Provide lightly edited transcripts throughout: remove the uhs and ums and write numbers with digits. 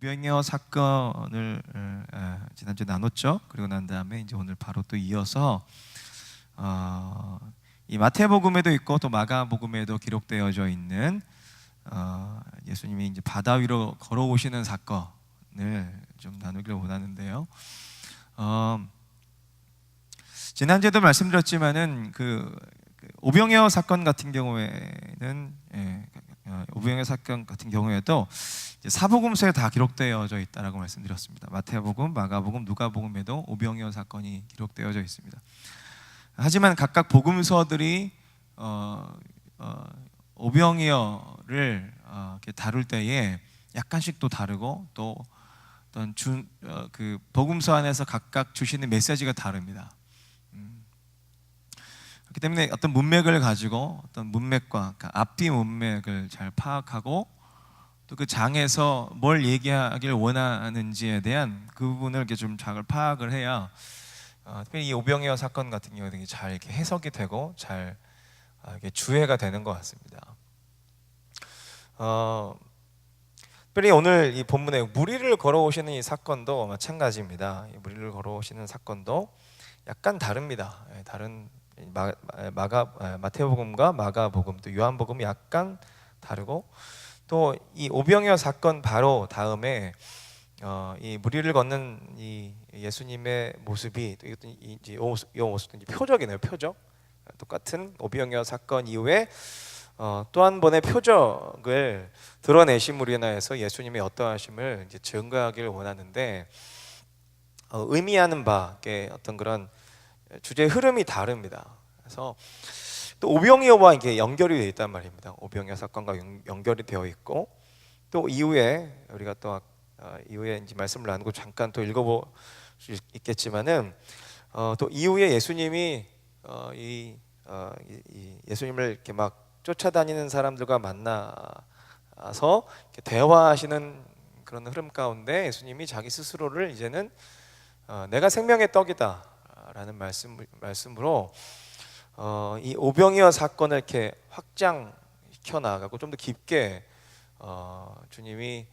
오병이어 사건을 지난주에 나눴죠. 그리고 난 다음에 이제 오늘 바로 또 이어서 이 마태복음에도 있고 또 마가복음에도 기록되어져 있는 예수님이 이제 바다 위로 걸어오시는 사건을 좀 나누기를 원하는데요. 지난주에도 말씀드렸지만은 그 오병이어 사건 같은 경우에는 오병이어 사건 같은 경우에도 사복음서에 다 기록되어져 있다라고 말씀드렸습니다. 마태복음, 마가복음, 누가복음에도 오병이어 사건이 기록되어져 있습니다. 하지만 각각 복음서들이 오병이어를 이렇게 다룰 때에 약간씩 또 다르고 또 어떤 그 복음서 안에서 각각 주시는 메시지가 다릅니다. 그렇기 때문에 어떤 문맥을 가지고 어떤 문맥과 앞뒤 문맥을 잘 파악하고 또 그 장에서 뭘 얘기하길 원하는지에 대한 그 부분을 이렇게 좀 잘 파악을 해야 특별히 이 오병이어 사건 같은 경우는 잘 이렇게 해석이 되고 잘 이렇게 주해가 되는 것 같습니다. 특별히 오늘 이 본문에 무리를 걸어오시는 이 사건도 마찬가지입니다. 이 무리를 걸어오시는 사건도 약간 다릅니다. 다른 마태복음과 마가복음 또 요한복음이 약간 다르고 또 이 오병이어 사건 바로 다음에 이 무리를 걷는 이 예수님의 모습이 이 모습도 표적이네요. 표적. 똑같은 오병이어 사건 이후에 또 한 번의 표적을 드러내심으로 인하여서 예수님의 어떠하심을 이제 증거하기를 원하는데 의미하는 바의 어떤 그런 주제의 흐름이 다릅니다. 그래서 또 오병이어와 이게 연결이 되어 있단 말입니다. 오병이어 사건과 연결이 되어 있고 또 이후에 우리가 또 이후에 이제 말씀을 나누고 잠깐 또 읽어볼 수 있겠지만은 또 이후에 예수님이 예수님을 이렇게 막 쫓아다니는 사람들과 만나서 이렇게 대화하시는 그런 흐름 가운데 예수님이 자기 스스로를 이제는 내가 생명의 떡이다라는 말씀으로 이 오병이어 사건을 이렇게 확장시켜 나가고 좀 더 깊게 주님이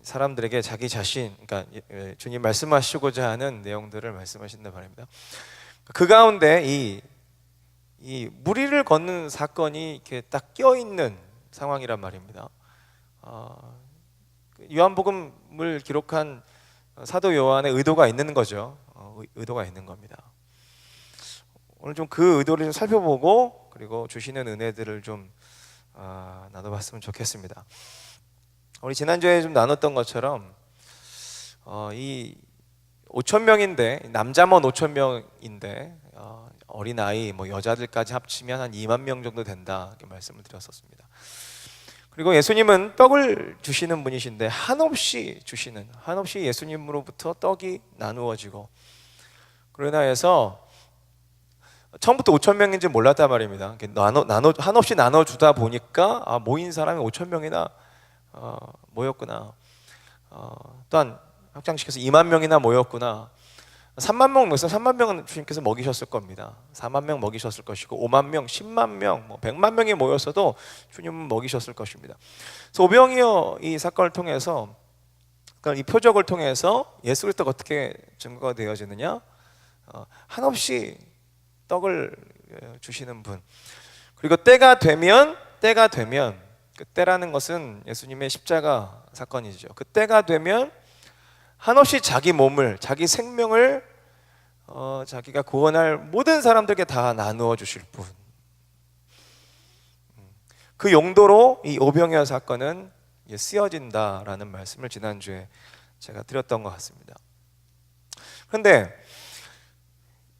사람들에게 자기 자신, 그러니까 주님 말씀하시고자 하는 내용들을 말씀하신다 말입니다. 그 가운데 이 무리를 걷는 사건이 이렇게 딱 껴 있는 상황이란 말입니다. 요한복음을 기록한 사도 요한의 의도가 있는 거죠. 의도가 있는 겁니다. 오늘 좀 그 의도를 좀 살펴보고 그리고 주시는 은혜들을 좀 나눠봤으면 좋겠습니다. 우리 지난주에 좀 나눴던 것처럼 이 5천 명인데 남자만 5천 명인데 어린 아이 뭐 여자들까지 합치면 한 2만 명 정도 된다 이렇게 말씀을 드렸었습니다. 그리고 예수님은 떡을 주시는 분이신데 한없이 예수님으로부터 떡이 나누어지고 그러나 해서 처음부터 5천 명인지 몰랐단 말입니다. 한없이 나눠주다 보니까 모인 사람이 5천 명이나 모였구나. 또한 확장시켜서 2만 명이나 모였구나. 3만 명 모여서 3만 명은 주님께서 먹이셨을 겁니다. 4만 명 먹이셨을 것이고 5만 명, 10만 명, 100만 명이 모였어도 주님은 먹이셨을 것입니다. 그래서 오병이어 이 사건을 통해서 이 표적을 통해서 예수 그리스도가 어떻게 증거가 되어지느냐? 한없이 떡을 주시는 분. 그리고 때가 되면 그 때라는 것은 예수님의 십자가 사건이죠. 그 때가 되면 한없이 자기 몸을, 자기 생명을 자기가 구원할 모든 사람들에게 다 나누어 주실 분. 그 용도로 이 오병이어 사건은 쓰여진다라는 말씀을 지난주에 제가 드렸던 것 같습니다. 그런데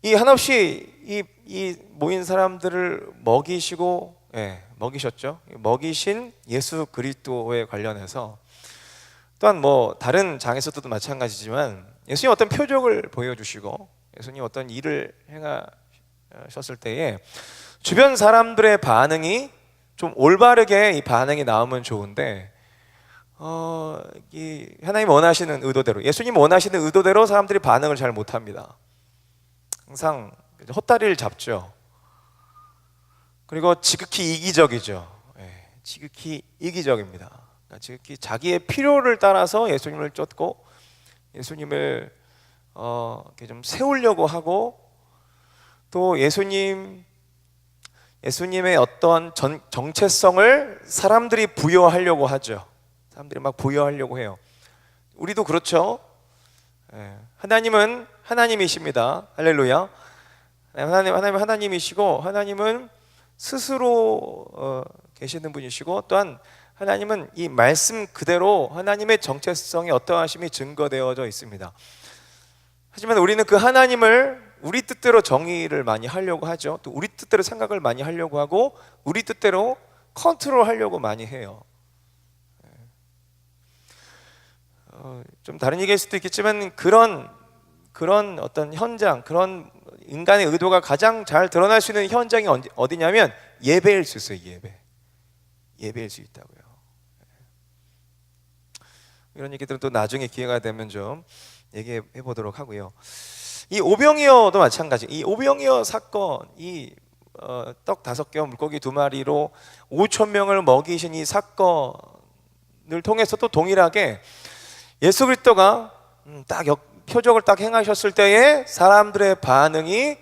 이 한없이 이 모인 사람들을 먹이셨죠. 먹이신 예수 그리스도에 관련해서 또한 뭐 다른 장에서도 마찬가지지만 예수님 어떤 표적을 보여주시고 예수님 어떤 일을 행하셨을 때에 주변 사람들의 반응이 좀 올바르게 이 반응이 나오면 좋은데 이 하나님 원하시는 의도대로 예수님 원하시는 의도대로 사람들이 반응을 잘 못합니다. 항상 헛다리를 잡죠. 그리고 지극히 이기적이죠. 지극히 이기적입니다. 즉 자기의 필요를 따라서 예수님을 쫓고 예수님을 이렇게 좀 세우려고 하고, 또 예수님의 어떤 정체성을 사람들이 부여하려고 하죠. 사람들이 막 부여하려고 해요. 우리도 그렇죠. 하나님은 하나님이십니다. 할렐루야. 하나님은 하나님이시고, 하나님은 스스로 계시는 분이시고, 또한 하나님은 이 말씀 그대로 하나님의 정체성이 어떠하심이 증거되어져 있습니다. 하지만 우리는 그 하나님을 우리 뜻대로 정의를 많이 하려고 하죠. 또 우리 뜻대로 생각을 많이 하려고 하고, 우리 뜻대로 컨트롤하려고 많이 해요. 좀 다른 얘기일 수도 있겠지만 그런 어떤 현장, 그런 인간의 의도가 가장 잘 드러날 수 있는 현장이 어디냐면 예배일 수 있어요. 예배일 수 있다고요. 이런 얘기들은 또 나중에 기회가 되면 좀 얘기해 보도록 하고요. 이 오병이어도 마찬가지. 이 오병이어 사건, 이 떡 5개와 물고기 2마리로 5,000명을 먹이신 이 사건을 통해서도 동일하게 예수 그리스도가 딱 표적을 딱 행하셨을 때에 사람들의 반응이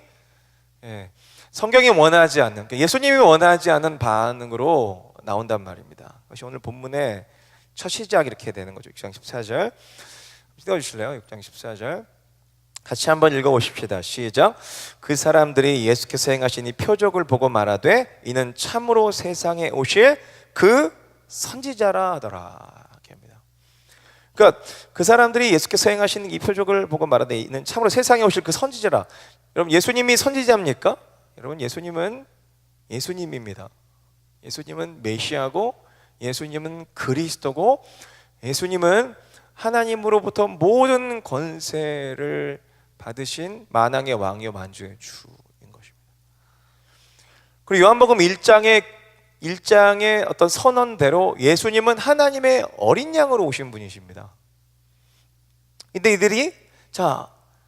성경이 원하지 않는, 그러니까 예수님이 원하지 않는 반응으로 나온단 말입니다. 그것이 오늘 본문의 첫 시작이 이렇게 되는 거죠. 6장 14절 읽어주실래요? 6장 14절 같이 한번 읽어보십시다. 시작. 그 사람들이 예수께서 행하신 이 표적을 보고 말하되 이는 참으로 세상에 오실 그 선지자라 하더라. 그러니까 그 사람들이 예수께서 행하신 이 표적을 보고 말하되 이는 참으로 세상에 오실 그 선지자라. 여러분, 예수님이 선지자입니까? 여러분, 예수님은 예수님입니다. 예수님은 메시아고, 예수님은 그리스도고, 예수님은 하나님으로부터 모든 권세를 받으신 만왕의 왕이요 만주의 주인 것입니다. 그리고 요한복음 1장의 어떤 선언대로 예수님은 하나님의 어린 양으로 오신 분이십니다. 근데 이들이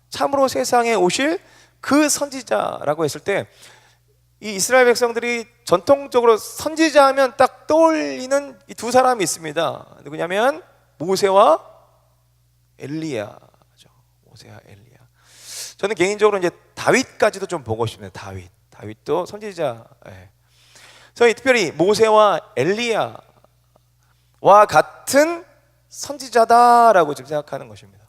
참으로 세상에 오실 그 선지자라고 했을 때, 이 이스라엘 백성들이 전통적으로 선지자 하면 딱 떠올리는 이 2 사람이 있습니다. 누구냐면 모세와 엘리야죠. 모세와 엘리야. 저는 개인적으로 이제 다윗까지도 좀 보고 싶습니다. 다윗도 선지자. 저희 특별히 모세와 엘리야와 같은 선지자다라고 지금 생각하는 것입니다.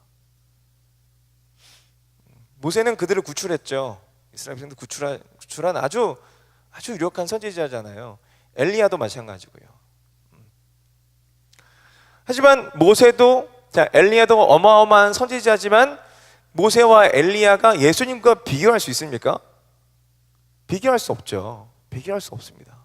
모세는 그들을 구출했죠. 이스라엘 백성들 구출한 아주 유력한 선지자잖아요. 엘리야도 마찬가지고요. 하지만 엘리야도 어마어마한 선지자지만 모세와 엘리야가 예수님과 비교할 수 있습니까? 비교할 수 없죠. 비교할 수 없습니다.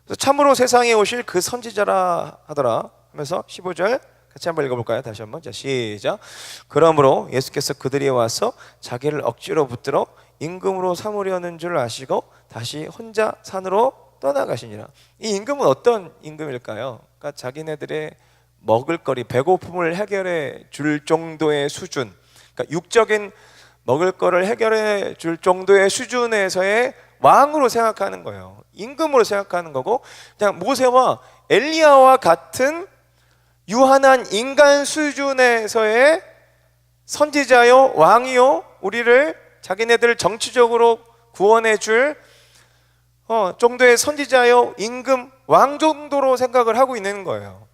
그래서 참으로 세상에 오실 그 선지자라 하더라 하면서 15절 같이 한번 읽어볼까요? 다시 한번. 자, 시작. 그러므로 예수께서 그들이 와서 자기를 억지로 붙들어 임금으로 삼으려는 줄 아시고 다시 혼자 산으로 떠나가시니라. 이 임금은 어떤 임금일까요? 그러니까 자기네들의 먹을거리, 배고픔을 해결해 줄 정도의 수준, 그러니까 육적인 먹을 거를 해결해 줄 정도의 수준에서의 왕으로 생각하는 거예요. 임금으로 생각하는 거고, 그냥 모세와 엘리야와 같은 유한한 인간 수준에서의 선지자요, 왕이요, 우리를 자기네들을 정치적으로 구원해 줄 정도의 선지자요, 임금, 왕 정도로 생각을 하고 있는 거예요.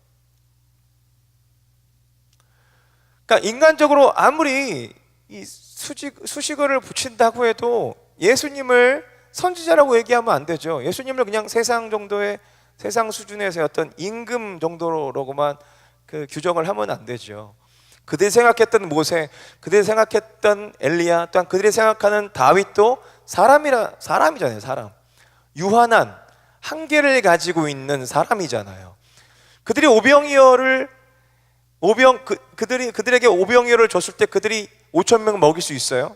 그러니까 인간적으로 아무리 이 수식어를 붙인다고 해도 예수님을 선지자라고 얘기하면 안 되죠. 예수님을 그냥 세상 수준에서의 어떤 임금 정도로만 규정을 하면 안 되죠. 그들이 생각했던 모세, 그들이 생각했던 엘리야, 또한 그들이 생각하는 다윗도 사람이잖아요. 사람. 유한한 한계를 가지고 있는 사람이잖아요. 그들이 그들에게 오병이어를 줬을 때 그들이 5,000명 먹일 수 있어요?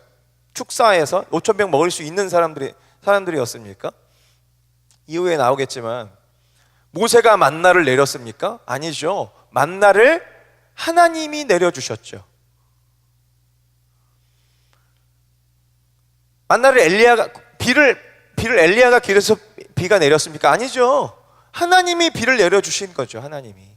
축사에서 5,000명 먹일 수 있는 사람들이었습니까? 이후에 나오겠지만 모세가 만나를 내렸습니까? 아니죠. 만나를 하나님이 내려주셨죠. 만나를 비를 엘리야가 길에서 비가 내렸습니까? 아니죠. 하나님이 비를 내려주신 거죠. 하나님이.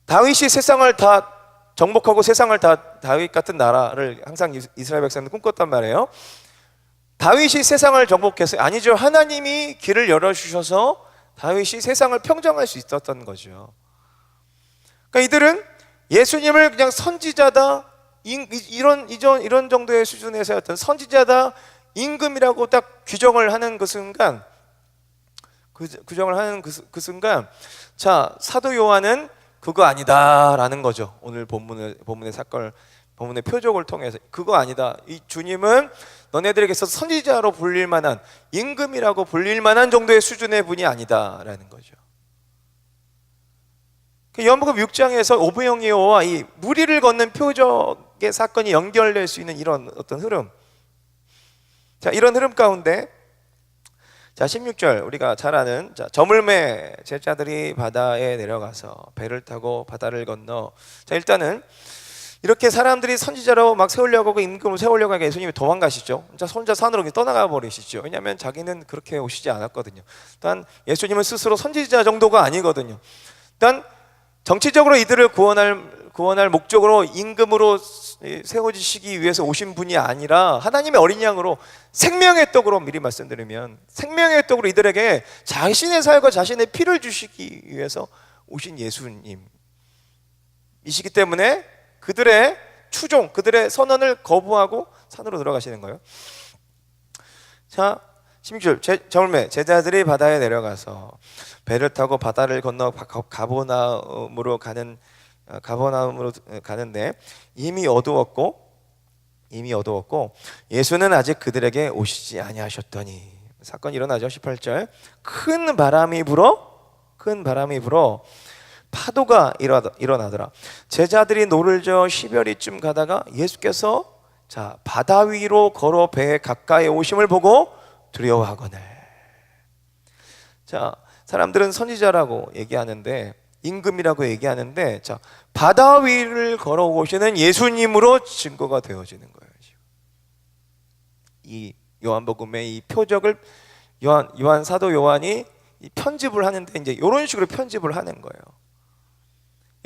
다윗이 세상을 다 정복하고 세상을 다 다윗 같은 나라를 항상 이스라엘 백성들 꿈꿨단 말이에요. 다윗이 세상을 정복했어요? 아니죠. 하나님이 길을 열어주셔서 다윗이 세상을 평정할 수 있었던 거죠. 그러니까 이들은 예수님을 그냥 선지자다, 이런 정도의 수준에서 어떤 선지자다, 임금이라고 딱 규정을 하는 그 순간, 그 순간, 자, 사도 요한은 그거 아니다라는 거죠. 오늘 본문의 사건을, 본문의 표적을 통해서 그거 아니다. 이 주님은 너네들에게서 선지자로 불릴 만한, 임금이라고 불릴 만한 정도의 수준의 분이 아니다라는 거죠. 요한복음 6장에서 오병이어와 이 무리를 걷는 표적의 사건이 연결될 수 있는 이런 어떤 흐름. 자, 이런 흐름 가운데 자, 16절 우리가 잘 아는, 자, 저물매 제자들이 바다에 내려가서 배를 타고 바다를 건너. 자, 일단은 이렇게 사람들이 선지자로 막 세우려고 하고 임금을 세우려고 하니까 예수님이 도망가시죠. 혼자 산으로 떠나가 버리시죠. 왜냐하면 자기는 그렇게 오시지 않았거든요. 일단 예수님은 스스로 선지자 정도가 아니거든요. 일단 정치적으로 이들을 구원할 목적으로 임금으로 세워지시기 위해서 오신 분이 아니라 하나님의 어린 양으로, 생명의 떡으로, 미리 말씀드리면 생명의 떡으로 이들에게 자신의 살과 자신의 피를 주시기 위해서 오신 예수님이시기 때문에 그들의 추종, 그들의 선언을 거부하고 산으로 들어가시는 거예요. 자, 16절 저물매 제자들이 바다에 내려가서 배를 타고 바다를 건너 가버나움으로 가는데 이미 어두웠고 예수는 아직 그들에게 오시지 아니하셨더니, 사건이 일어나죠. 18절 큰 바람이 불어 파도가 일어나더라. 제자들이 노를 저어 10여리쯤 가다가 예수께서 자, 바다 위로 걸어 배에 가까이 오심을 보고 두려워하거늘. 자, 사람들은 선지자라고 얘기하는데, 임금이라고 얘기하는데, 자, 바다 위를 걸어오시는 예수님으로 증거가 되어지는 거예요. 이 요한복음의 이 표적을 요한 사도 요한이 편집을 하는데 이제 이런 식으로 편집을 하는 거예요.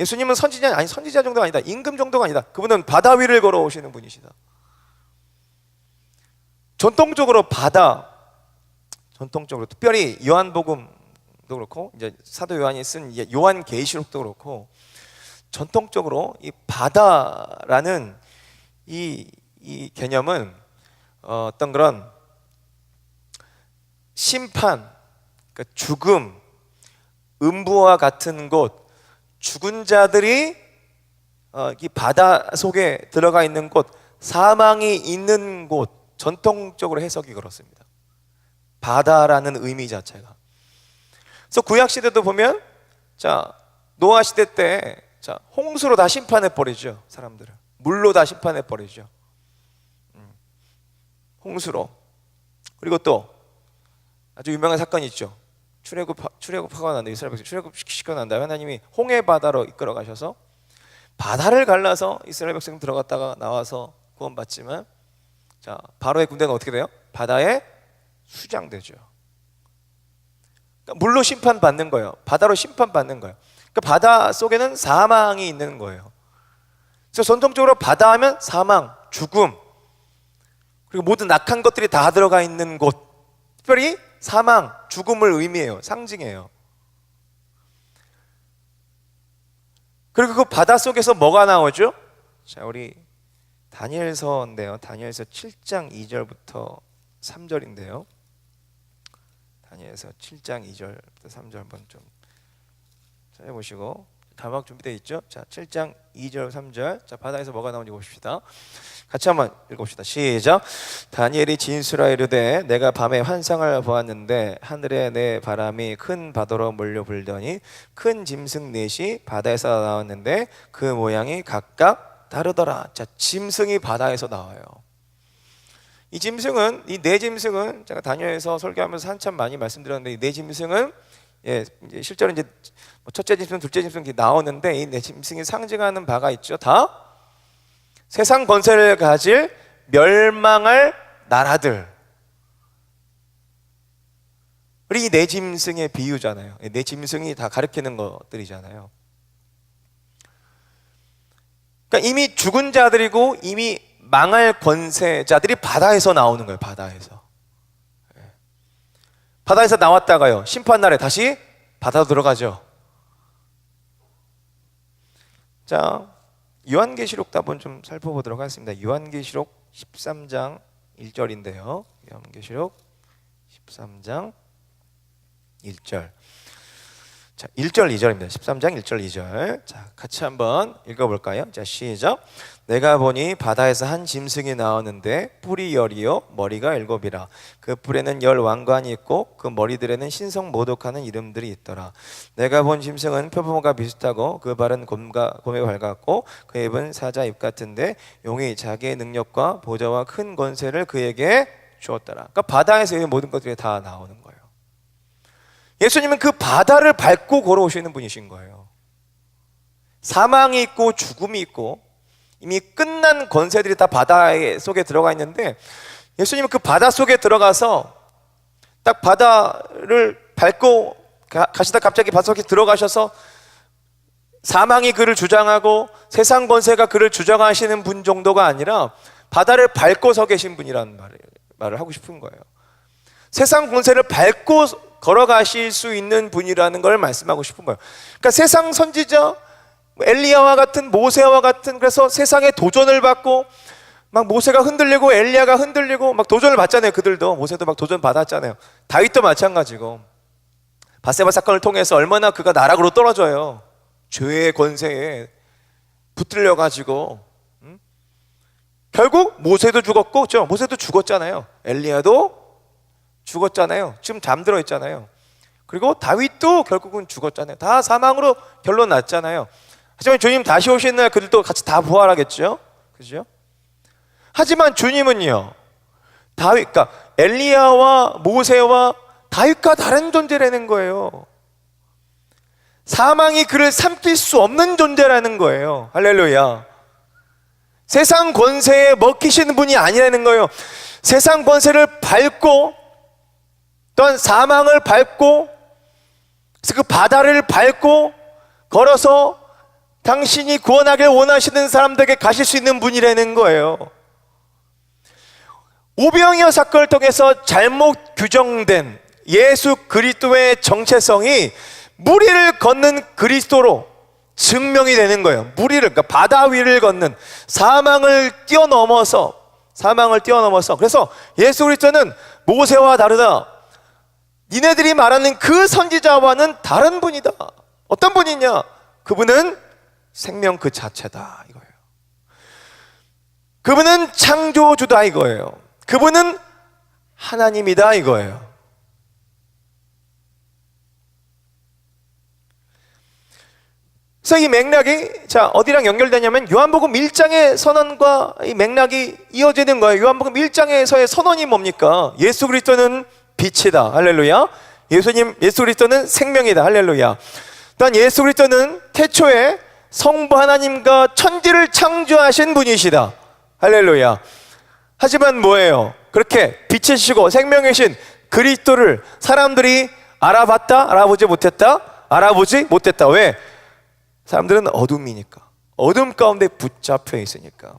예수님은 선지자 정도가 아니다. 임금 정도가 아니다. 그분은 바다 위를 걸어오시는 분이시다. 전통적으로 특별히 요한복음도 그렇고 이제 사도 요한이 쓴 요한계시록도 그렇고, 전통적으로 이 바다라는 이 개념은 어떤 그런 심판, 그러니까 죽음, 음부와 같은 곳, 죽은 자들이 이 바다 속에 들어가 있는 곳, 사망이 있는 곳, 전통적으로 해석이 그렇습니다. 바다라는 의미 자체가. 그래서 구약 시대도 보면, 자, 노아 시대 때, 자, 홍수로 다 심판해 버리죠. 사람들을 물로 다 심판해 버리죠. 홍수로. 그리고 또 아주 유명한 사건이 있죠. 출애굽하고 난 다음에 이스라엘 백성 출애굽시키고 난 다음에 하나님이 홍해 바다로 이끌어 가셔서 바다를 갈라서 이스라엘 백성 들어갔다가 나와서 구원받지만, 자, 바로의 군대는 어떻게 돼요? 바다에 수장되죠. 그러니까 물로 심판받는 거예요. 바다로 심판받는 거예요. 그러니까 바다 속에는 사망이 있는 거예요. 그래서 전통적으로 바다 하면 사망, 죽음, 그리고 모든 악한 것들이 다 들어가 있는 곳, 특별히 사망, 죽음을 의미해요. 상징해요. 그리고 그 바다 속에서 뭐가 나오죠? 자, 우리 다니엘서인데요. 다니엘서 7장 2절부터 3절인데요. 다니엘서 7장 2절부터 3절 한번 좀 찾아보시고, 자막 준비되어 있죠? 자, 7장 2절 3절. 자, 바다에서 뭐가 나오는지 봅시다. 같이 한번 읽어봅시다. 시작. 다니엘이 진술하여 이르되 내가 밤에 환상을 보았는데 하늘에 내 바람이 큰 바다로 몰려 불더니 큰 짐승 넷이 바다에서 나왔는데 그 모양이 각각 다르더라. 자, 짐승이 바다에서 나와요. 이 네 짐승은 제가 다니엘서 설교하면서 한참 많이 말씀드렸는데, 이 네 짐승은 이제 실제로 이제 첫째 짐승, 둘째 짐승 나오는데, 이 네 짐승이 상징하는 바가 있죠. 다 세상 권세를 가질 멸망할 나라들, 우리 네 짐승의 비유잖아요. 네 짐승이 다 가리키는 것들이잖아요. 그러니까 이미 죽은 자들이고 이미 망할 권세자들이 바다에서 나오는 거예요. 바다에서. 바다에서 나왔다가요, 심판날에 다시 바다로 들어가죠. 자, 요한계시록도 한번 좀 살펴보도록 하겠습니다. 요한계시록 13장 1절인데요. 요한계시록 13장 1절. 자, 1절 2절입니다. 13장 1절 2절. 자, 같이 한번 읽어볼까요? 자, 시작. 내가 보니 바다에서 한 짐승이 나오는데 뿔이 10이요 머리가 7이라. 그 뿔에는 10 왕관이 있고 그 머리들에는 신성 모독하는 이름들이 있더라. 내가 본 짐승은 표범과 비슷하고 그 발은 곰의 발 같고 그 입은 사자 입 같은데 용이 자기의 능력과 보좌와 큰 권세를 그에게 주었더라. 그러니까 바다에서 이 모든 것들이 다 나오는 거예요. 예수님은 그 바다를 밟고 걸어오시는 분이신 거예요. 사망이 있고 죽음이 있고 이미 끝난 권세들이 다 바다 속에 들어가 있는데 예수님은 그 바다 속에 들어가서 딱 바다를 밟고 가시다 갑자기 바다 속에 들어가셔서 사망이 그를 주장하고 세상 권세가 그를 주장하시는 분 정도가 아니라 바다를 밟고 서 계신 분이라는 말을 하고 싶은 거예요. 세상 권세를 밟고 걸어가실 수 있는 분이라는 걸 말씀하고 싶은 거예요. 그러니까 세상 선지자 엘리야와 같은, 모세와 같은, 그래서 세상에 도전을 받고 막 모세가 흔들리고 엘리야가 흔들리고 막 도전을 받잖아요. 그들도 모세도 막 도전 받았잖아요. 다윗도 마찬가지고 밧세바 사건을 통해서 얼마나 그가 나락으로 떨어져요. 죄의 권세에 붙들려 가지고 결국 모세도 죽었고, 모세도 죽었잖아요. 엘리야도 죽었잖아요. 지금 잠들어 있잖아요. 그리고 다윗도 결국은 죽었잖아요. 다 사망으로 결론 났잖아요. 하지만 주님 다시 오신 날 그들도 같이 다 부활하겠죠? 그죠? 하지만 주님은요, 그러니까 엘리야와 모세와 다윗과 다른 존재라는 거예요. 사망이 그를 삼킬 수 없는 존재라는 거예요. 할렐루야. 세상 권세에 먹히시는 분이 아니라는 거예요. 세상 권세를 밟고 또한 사망을 밟고 그 바다를 밟고 걸어서 당신이 구원하길 원하시는 사람들에게 가실 수 있는 분이라는 거예요. 오병이어 사건을 통해서 잘못 규정된 예수 그리스도의 정체성이 무리를 걷는 그리스도로 증명이 되는 거예요. 그러니까 바다 위를 걷는 사망을 뛰어넘어서 그래서 예수 그리스도는 모세와 다르다. 니네들이 말하는 그 선지자와는 다른 분이다. 어떤 분이냐? 그분은 생명 그 자체다 이거예요. 그분은 창조주다 이거예요. 그분은 하나님이다 이거예요. 그래서 이 맥락이 어디랑 연결되냐면 요한복음 1장의 선언과 이 맥락이 이어지는 거예요. 요한복음 1장에서의 선언이 뭡니까? 예수 그리스도는 빛이다. 할렐루야. 예수 그리스도는 생명이다. 할렐루야. 또한 예수 그리스도는 태초에 성부 하나님과 천지를 창조하신 분이시다. 할렐루야. 하지만 뭐예요? 그렇게 빛이시고 생명이신 그리스도를 사람들이 알아봤다? 알아보지 못했다. 왜? 사람들은 어둠이니까, 어둠 가운데 붙잡혀 있으니까.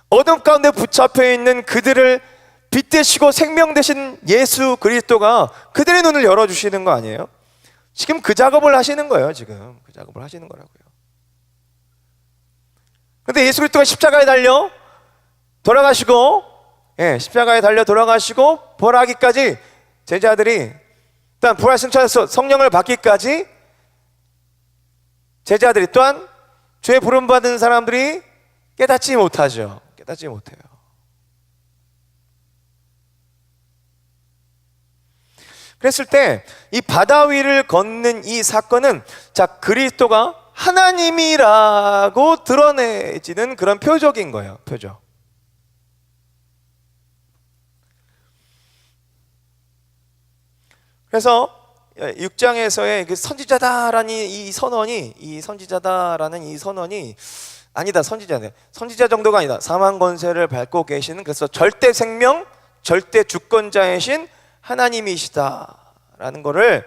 어둠 가운데 붙잡혀 있는 그들을 빛 되시고 생명 되신 예수 그리스도가 그들의 눈을 열어주시는 거 아니에요? 지금 그 작업을 하시는 거예요. 지금 그 작업을 하시는 거라고요. 그런데 예수 그리스도가 십자가에 달려 돌아가시고, 십자가에 달려 돌아가시고 부활하기까지 제자들이, 일단 부활 승천해서 성령을 받기까지 제자들이, 또한 주의 부름 받은 사람들이 깨닫지 못하죠. 깨닫지 못해요. 그랬을 때 이 바다 위를 걷는 이 사건은 그리스도가 하나님이라고 드러내지는 그런 표적인 거예요. 표적. 그래서 6장에서의 그 선지자다라는 이 선언이 아니다. 선지자 정도가 아니다. 사망 권세를 밟고 계시는, 그래서 절대 생명, 절대 주권자이신 하나님이시다 있다라는 거를,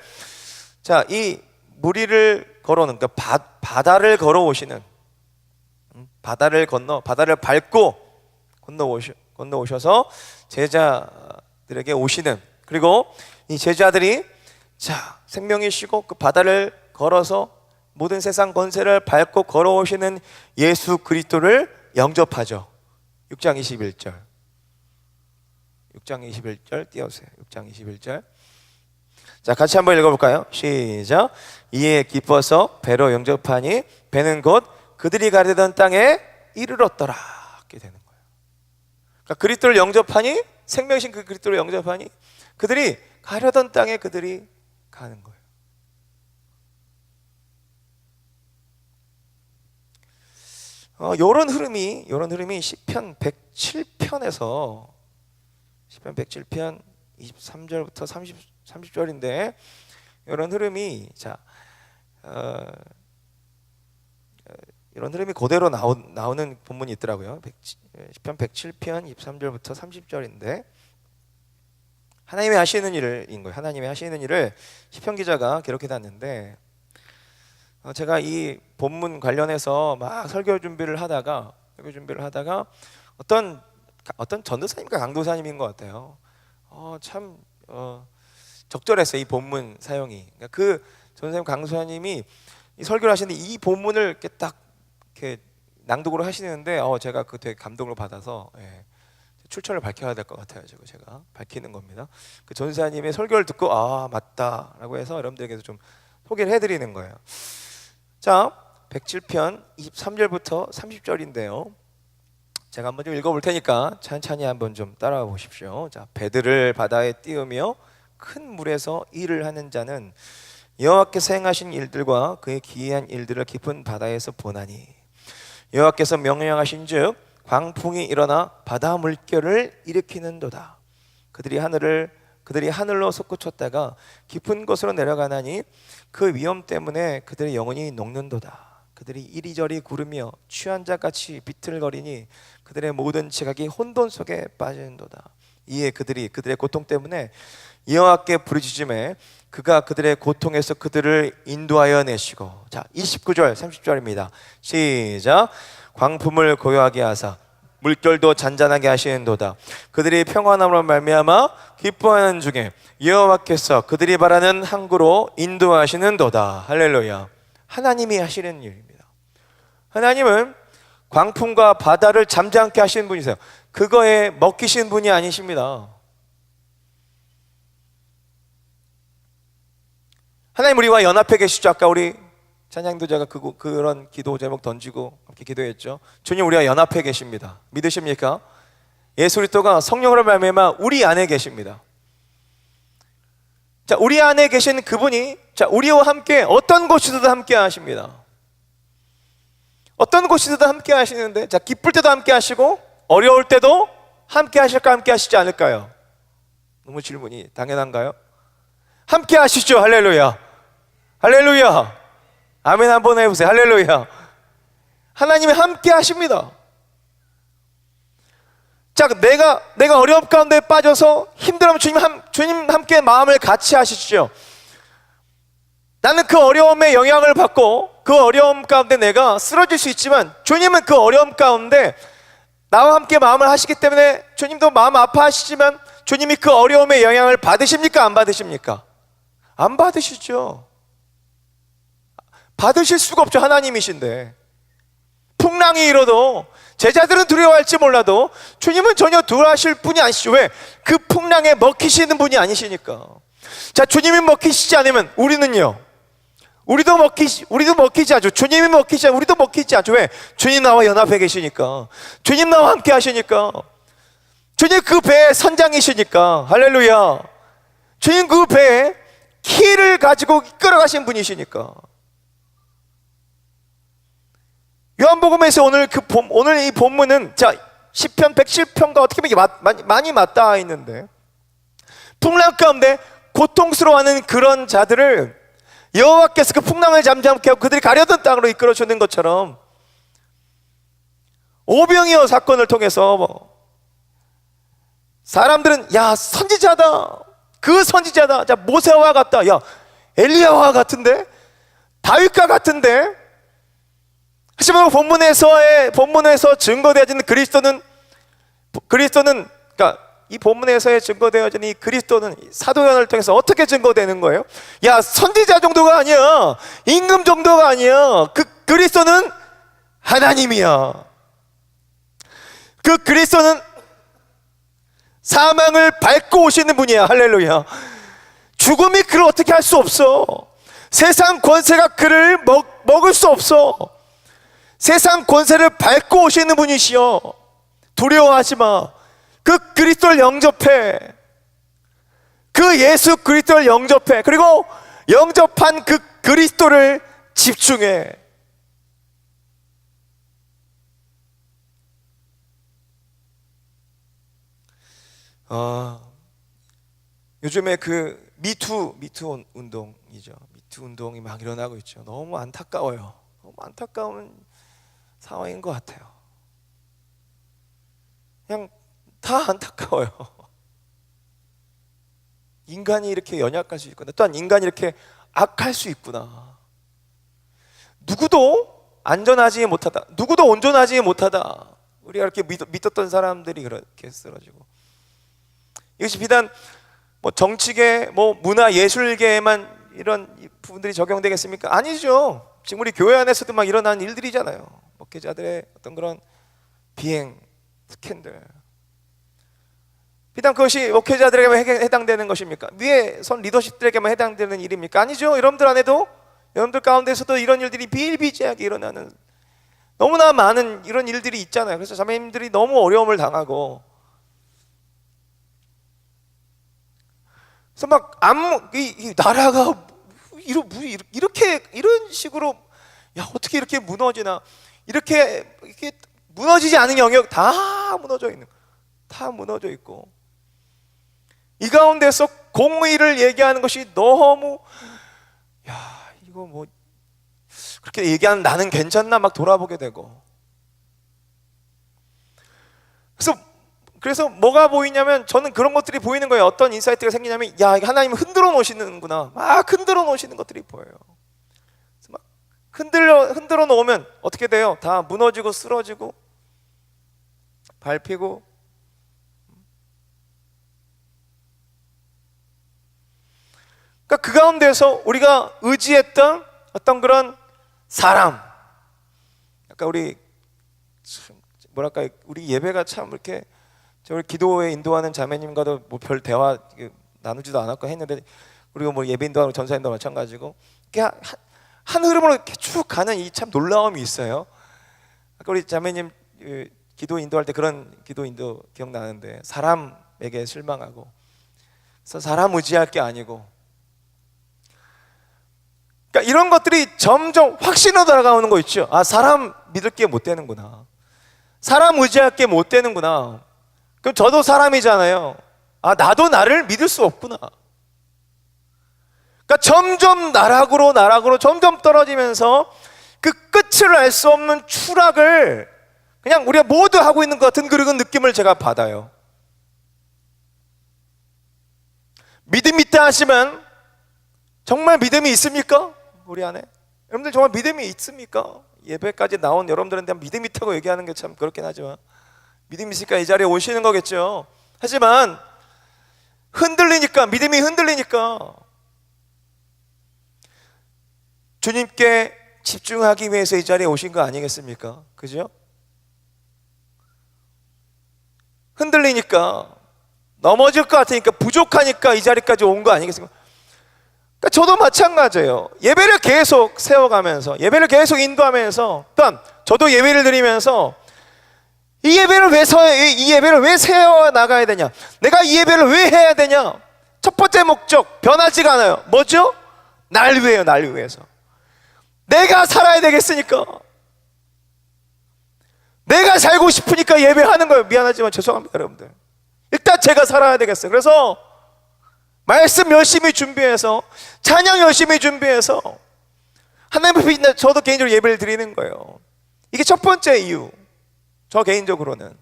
자, 이 무리를 걸어오는, 그러니까 바다를 걸어오시는, 바다를 밟고 건너오셔서 제자들에게 오시는, 그리고 이 제자들이 자, 생명이 쉬고 그 바다를 걸어서 모든 세상 권세를 밟고 걸어오시는 예수 그리스도를 영접하죠. 6장 21절. 6장 21절 띄워주세요. 6장 21절. 자, 같이 한번 읽어볼까요? 시작. 이에 기뻐서 배로 영접하니 배는 곧 그들이 가려던 땅에 이르렀더라. 이렇게 되는 거예요. 그러니까 그리스도를 영접하니, 생명이신 그 그리스도를 영접하니 그들이 가려던 땅에 그들이 가는 거예요. 이런 흐름이 시편 107편에서 시편 107편 23절부터 30절인데, 이런 흐름이 이런 흐름이 그대로 나오는 본문이 있더라고요. 시편 107편 23절부터 30절인데, 하나님의 하시는 일인 거예요. 하나님의 하시는 일을 시편 기자가 기록해 놨는데, 제가 이 본문 관련해서 막 설교 준비를 하다가 어떤 전도사님과 강도사님인 것 같아요. 참 적절했어요, 이 본문 사용이. 그러니까 그 전도사님 강도사님이 이 설교를 하시는데 이 본문을 이렇게 딱 이렇게 낭독으로 하시는데, 제가 그 되게 감동을 받아서, 출처를 밝혀야 될 것 같아요. 제가 밝히는 겁니다. 그 전도사님의 설교를 듣고 맞다라고 해서 여러분들에게도 좀 소개를 해드리는 거예요. 자, 107편 23절부터 30절인데요. 제가 한번 좀 읽어볼 테니까 천천히 한번 좀 따라와 보십시오. 자, 배들을 바다에 띄우며 큰 물에서 일을 하는 자는 여호와께서 행하신 일들과 그의 기이한 일들을 깊은 바다에서 보나니, 여호와께서 명령하신즉 광풍이 일어나 바다 물결을 일으키는도다. 그들이 하늘로 솟구쳤다가 깊은 곳으로 내려가나니 그 위험 때문에 그들의 영혼이 녹는도다. 그들이 이리저리 구르며 취한 자같이 비틀거리니 그들의 모든 지각이 혼돈 속에 빠지는도다. 이에 그들의 고통 때문에 여호와께 부르짖음에 그가 그들의 고통에서 그들을 인도하여 내시고. 자, 29절 30절입니다. 시작. 광풍을 고요하게 하사 물결도 잔잔하게 하시는도다. 그들이 평안함으로 말미암아 기뻐하는 중에 여호와께서 그들이 바라는 항구로 인도하시는도다. 할렐루야. 하나님이 하시는 일입니다. 하나님은 광풍과 바다를 잠잠케 하시는 분이세요. 그거에 먹히신 분이 아니십니다. 하나님 우리와 연합해 계시죠. 아까 우리 찬양도자가 그런 기도 제목 던지고 함께 기도했죠. 주님, 우리와 연합해 계십니다. 믿으십니까? 예수 그리스도가 성령으로 말미암아 우리 안에 계십니다. 자, 우리 안에 계신 그분이 우리와 함께 어떤 곳이든 함께 하십니다. 어떤 곳이든 함께 하시는데, 기쁠 때도 함께 하시고 어려울 때도 함께 하실까, 함께 하시지 않을까요? 너무 질문이 당연한가요? 함께 하시죠. 할렐루야. 할렐루야. 아멘 한번 해보세요. 할렐루야. 하나님이 함께 하십니다. 자, 내가 어려움 가운데 빠져서 힘들면 주님 함께 마음을 같이 하시죠. 나는 그 어려움에 영향을 받고 그 어려움 가운데 내가 쓰러질 수 있지만 주님은 그 어려움 가운데 나와 함께 마음을 하시기 때문에 주님도 마음 아파하시지만 주님이 그 어려움에 영향을 받으십니까? 안 받으십니까? 안 받으시죠. 받으실 수가 없죠. 하나님이신데. 풍랑이 일어도 제자들은 두려워할지 몰라도 주님은 전혀 두려워하실 분이 아니시죠. 왜? 그 풍랑에 먹히시는 분이 아니시니까. 자, 주님이 먹히시지 않으면 우리는요, 우리도 먹히지 않죠. 주님이 먹히지 않으면 우리도 먹히지 않죠. 왜? 주님 나와 연합해 계시니까. 주님 나와 함께 하시니까. 주님 그 배의 선장이시니까. 할렐루야. 주님 그 배에 키를 가지고 이끌어가신 분이시니까. 요한복음에서 오늘 이 본문은 시편 107편과 어떻게 보면 많이 맞닿아 있는데, 풍랑 가운데 고통스러워하는 그런 자들을 여호와께서 그 풍랑을 잠잠케 하고 그들이 가려던 땅으로 이끌어 주는 것처럼, 오병이어 사건을 통해서 사람들은 야, 선지자다, 그 선지자다. 자, 모세와 같다. 야, 엘리야와 같은데? 다윗과 같은데? 하지만 본문에서 증거되어지는 그리스도는 그러니까 이 본문에서의 증거되어지는 이 그리스도는 사도연을 통해서 어떻게 증거되는 거예요? 야, 선지자 정도가 아니야. 임금 정도가 아니야. 그 그리스도는 하나님이야. 그 그리스도는 사망을 밟고 오시는 분이야. 할렐루야. 죽음이 그를 어떻게 할 수 없어. 세상 권세가 그를 먹을 수 없어. 세상 권세를 밟고 오시는 분이시여. 두려워하지 마. 그 그리스도를 영접해. 그 예수 그리스도를 영접해. 그리고 영접한 그 그리스도를 집중해. 요즘에 그 미투 운동이죠. 미투 운동이 막 일어나고 있죠. 너무 안타까워요. 너무 안타까운 상황인 것 같아요. 그냥 다 안타까워요. 인간이 이렇게 연약할 수 있구나. 또한 인간이 이렇게 악할 수 있구나. 누구도 안전하지 못하다. 누구도 온전하지 못하다. 우리가 이렇게 믿었던 사람들이 그렇게 쓰러지고, 이것이 비단 뭐 정치계, 뭐 문화 예술계에만 이런 부분들이 적용되겠습니까? 아니죠. 지금 우리 교회 안에서도 막 일어나는 일들이잖아요. 목회자들의 어떤 그런 비행 스캔들. 비단 그것이 목회자들에게만 해당되는 것입니까? 위에 선 리더십들에게만 해당되는 일입니까? 아니죠. 여러분들 안에도, 여러분들 가운데서도 이런 일들이 비일비재하게 일어나는 너무나 많은 이런 일들이 있잖아요. 그래서 자매님들이 너무 어려움을 당하고, 그래서 막 이 나라가 이렇게 이런 식으로, 야, 어떻게 이렇게 무너지나. 이렇게 무너지지 않은 영역 다 무너져 있는, 다 무너져 있고, 이 가운데서 공의를 얘기하는 것이 너무, 야, 이거 뭐 그렇게 얘기하는 나는 괜찮나 막 돌아보게 되고. 그래서 뭐가 보이냐면, 저는 그런 것들이 보이는 거예요. 어떤 인사이트가 생기냐면, 야, 하나님은 흔들어 놓으시는구나. 막 흔들어 놓으시는 것들이 보여요. 그래서 막 흔들어 놓으면 어떻게 돼요? 다 무너지고 쓰러지고 밟히고. 그러니까 그 가운데서 우리가 의지했던 어떤 그런 사람, 약간 우리 뭐랄까, 우리 예배가 참 이렇게, 우리 기도에 인도하는 자매님과도 뭐 별 대화 나누지도 않았고 했는데, 그리고 뭐 예배 인도하는 전사님도 마찬가지고, 한 흐름으로 이렇게 쭉 가는 이 참 놀라움이 있어요. 아까 우리 자매님 기도 인도할 때 그런 기도 인도 기억나는데, 사람에게 실망하고, 그래서 사람 의지할 게 아니고, 그러니까 이런 것들이 점점 확신으로 다가오는 거 있죠. 아, 사람 믿을 게 못 되는구나. 사람 의지할 게 못 되는구나. 그럼 저도 사람이잖아요. 아, 나도 나를 믿을 수 없구나. 그러니까 점점 나락으로 점점 떨어지면서 그 끝을 알 수 없는 추락을 그냥 우리가 모두 하고 있는 것 같은 그런 느낌을 제가 받아요. 믿음 있다 하시면 정말 믿음이 있습니까? 우리 안에? 여러분들 정말 믿음이 있습니까? 예배까지 나온 여러분들한테 믿음 있다고 얘기하는 게 참 그렇긴 하지만, 믿음 있으니까 이 자리에 오시는 거겠죠. 하지만 믿음이 흔들리니까 주님께 집중하기 위해서 이 자리에 오신 거 아니겠습니까? 그죠? 흔들리니까, 넘어질 것 같으니까, 부족하니까 이 자리까지 온 거 아니겠습니까? 그러니까 저도 마찬가지예요. 예배를 계속 세워가면서, 예배를 계속 인도하면서, 또한 저도 예배를 드리면서 이 예배를 왜 세워 나가야 되냐? 내가 이 예배를 왜 해야 되냐? 첫 번째 목적 변하지가 않아요. 뭐죠? 날 위해요. 날 위해서. 내가 살아야 되겠으니까, 내가 살고 싶으니까 예배하는 거예요. 미안하지만 죄송합니다, 여러분들. 일단 제가 살아야 되겠어요. 그래서 말씀 열심히 준비해서, 찬양 열심히 준비해서 하나님 앞에 저도 개인적으로 예배를 드리는 거예요. 이게 첫 번째 이유, 저 개인적으로는.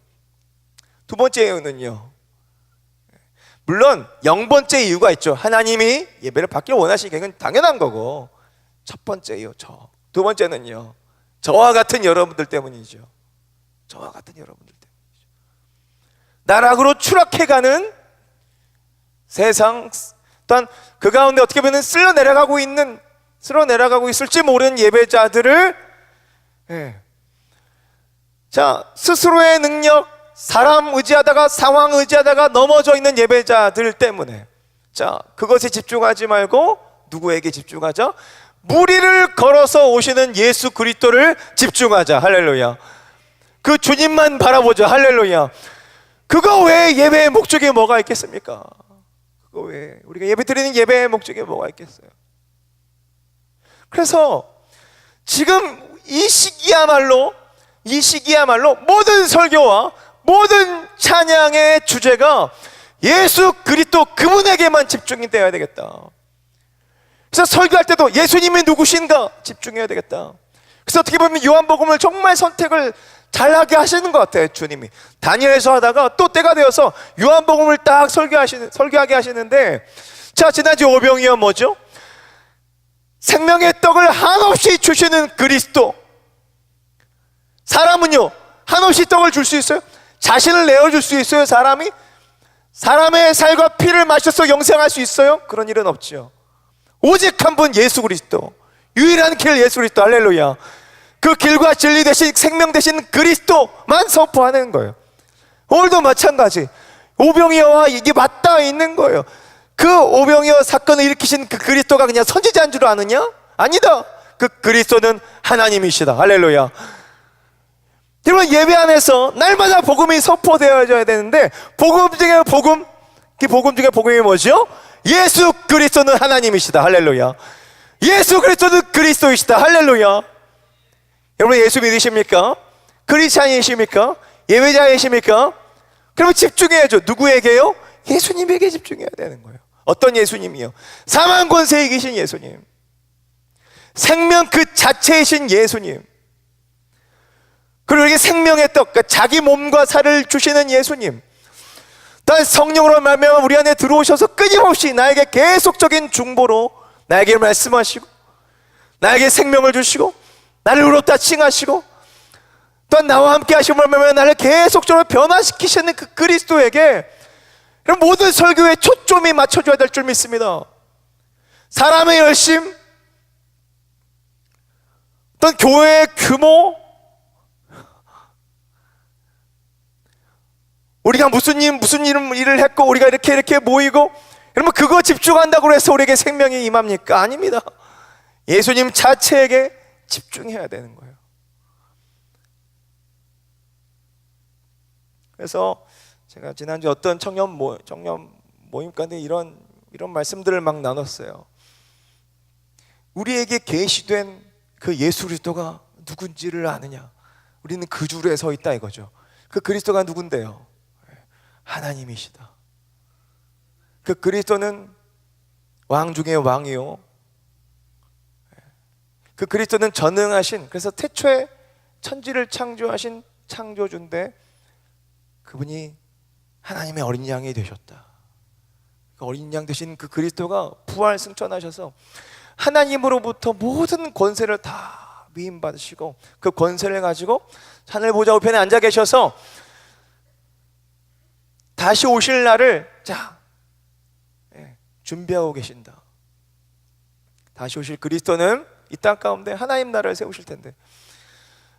두 번째 이유는요, 물론 0번째 이유가 있죠. 하나님이 예배를 받기를 원하시니까 이건 당연한 거고, 첫 번째요 저, 두 번째는요 저와 같은 여러분들 때문이죠. 저와 같은 여러분들 때문이죠. 나락으로 추락해가는 세상, 또한 그 가운데 어떻게 보면 쓸어 내려가고 있을지 모르는 예배자들을, 자, 스스로의 능력, 사람 의지하다가, 상황 의지하다가 넘어져 있는 예배자들 때문에, 자, 그것에 집중하지 말고 누구에게 집중하자? 무리를 걸어서 오시는 예수 그리스도를 집중하자. 할렐루야. 그 주님만 바라보자. 할렐루야. 그거 외에 예배의 목적이 뭐가 있겠습니까? 그거 외에 우리가 예배 드리는 예배의 목적이 뭐가 있겠어요? 그래서 지금 이 시기야말로 모든 설교와 모든 찬양의 주제가 예수 그리스도 그분에게만 집중이 되어야 되겠다. 그래서 설교할 때도 예수님이 누구신가 집중해야 되겠다. 그래서 어떻게 보면 요한복음을 정말 선택을 잘하게 하시는 것 같아요. 주님이 다니엘서 하다가 또 때가 되어서 요한복음을 딱 설교하게 하시는데, 자, 지난주 오병이어 뭐죠? 생명의 떡을 한없이 주시는 그리스도. 사람은요 한없이 떡을 줄 수 있어요? 자신을 내어줄 수 있어요? 사람의 살과 피를 마셔서 영생할 수 있어요? 그런 일은 없죠. 오직 한 분 예수 그리스도, 유일한 길 예수 그리스도. 할렐루야. 그 길과 진리 대신 생명 대신 그리스도만 선포하는 거예요. 오늘도 마찬가지. 오병이어와 이게 맞닿아 있는 거예요. 그 오병이어 사건을 일으키신 그 그리스도가 그냥 선지자인 줄 아느냐? 아니다. 그 그리스도는 하나님이시다. 할렐루야. 여러분, 예배 안에서 날마다 복음이 선포되어져야 되는데, 복음 중에 복음, 그 복음 중에 복음이 뭐죠? 예수 그리스도는 하나님이시다. 할렐루야. 예수 그리스도는 그리스도이시다. 할렐루야. 여러분, 예수 믿으십니까? 크리스찬이십니까? 예배자이십니까? 그러면 집중해야죠. 누구에게요? 예수님에게 집중해야 되는 거예요. 어떤 예수님이요? 사망 권세에 이기신 예수님, 생명 그 자체이신 예수님, 그리고 이렇게 생명의 떡, 그러니까 자기 몸과 살을 주시는 예수님, 또한 성령으로 말미암아 우리 안에 들어오셔서 끊임없이 나에게 계속적인 중보로 나에게 말씀하시고, 나에게 생명을 주시고, 나를 의롭다 칭하시고, 또한 나와 함께 하심을 말미암아 나를 계속적으로 변화시키시는 그 그리스도에게 모든 설교에 초점이 맞춰줘야 될 줄 믿습니다. 사람의 열심, 어떤 교회의 규모, 우리가 무슨 일을 했고 우리가 이렇게 모이고, 여러분, 그거 집중한다고 해서 우리에게 생명이 임합니까? 아닙니다. 예수님 자체에게 집중해야 되는 거예요. 그래서 제가 지난주 어떤 청년 모임 가운데 이런 말씀들을 막 나눴어요. 우리에게 계시된 그 예수 그리스도가 누군지를 아느냐? 우리는 그 줄에 서 있다 이거죠. 그 그리스도가 누군데요? 하나님이시다. 그 그리스도는 왕 중에 왕이요, 그 그리스도는 전능하신, 그래서 태초에 천지를 창조하신 창조주인데, 그분이 하나님의 어린 양이 되셨다. 그 어린 양 되신 그 그리스도가 부활 승천하셔서 하나님으로부터 모든 권세를 다 위임받으시고, 그 권세를 가지고 하늘 보좌 우편에 앉아 계셔서 다시 오실 날을 준비하고 계신다. 다시 오실 그리스도는 이 땅 가운데 하나님 나라를 세우실 텐데,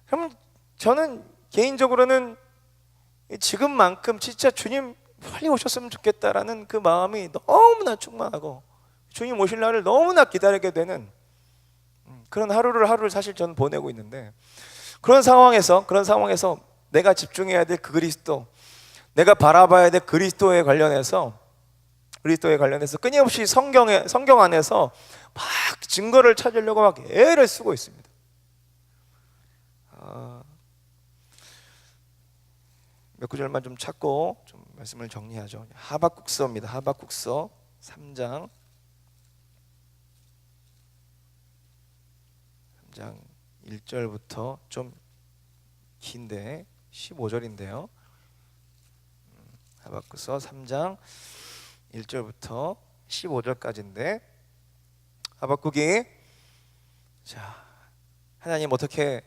그럼 저는 개인적으로는 지금만큼 진짜 주님 빨리 오셨으면 좋겠다라는 그 마음이 너무나 충만하고, 주님 오실 날을 너무나 기다리게 되는 그런 하루를 사실 저는 보내고 있는데, 그런 상황에서 내가 집중해야 될 그 그리스도, 내가 바라봐야 될 그리스도에 관련해서 끊임없이 성경 안에서 막 증거를 찾으려고 막 애를 쓰고 있습니다. 몇 구절만 좀 찾고 좀 말씀을 정리하죠. 하박국서입니다. 하박국서 3장 1절부터 좀 긴데 15절인데요. 하박국서 3장 1절부터 15절까지인데, 하박국이 자, 하나님 어떻게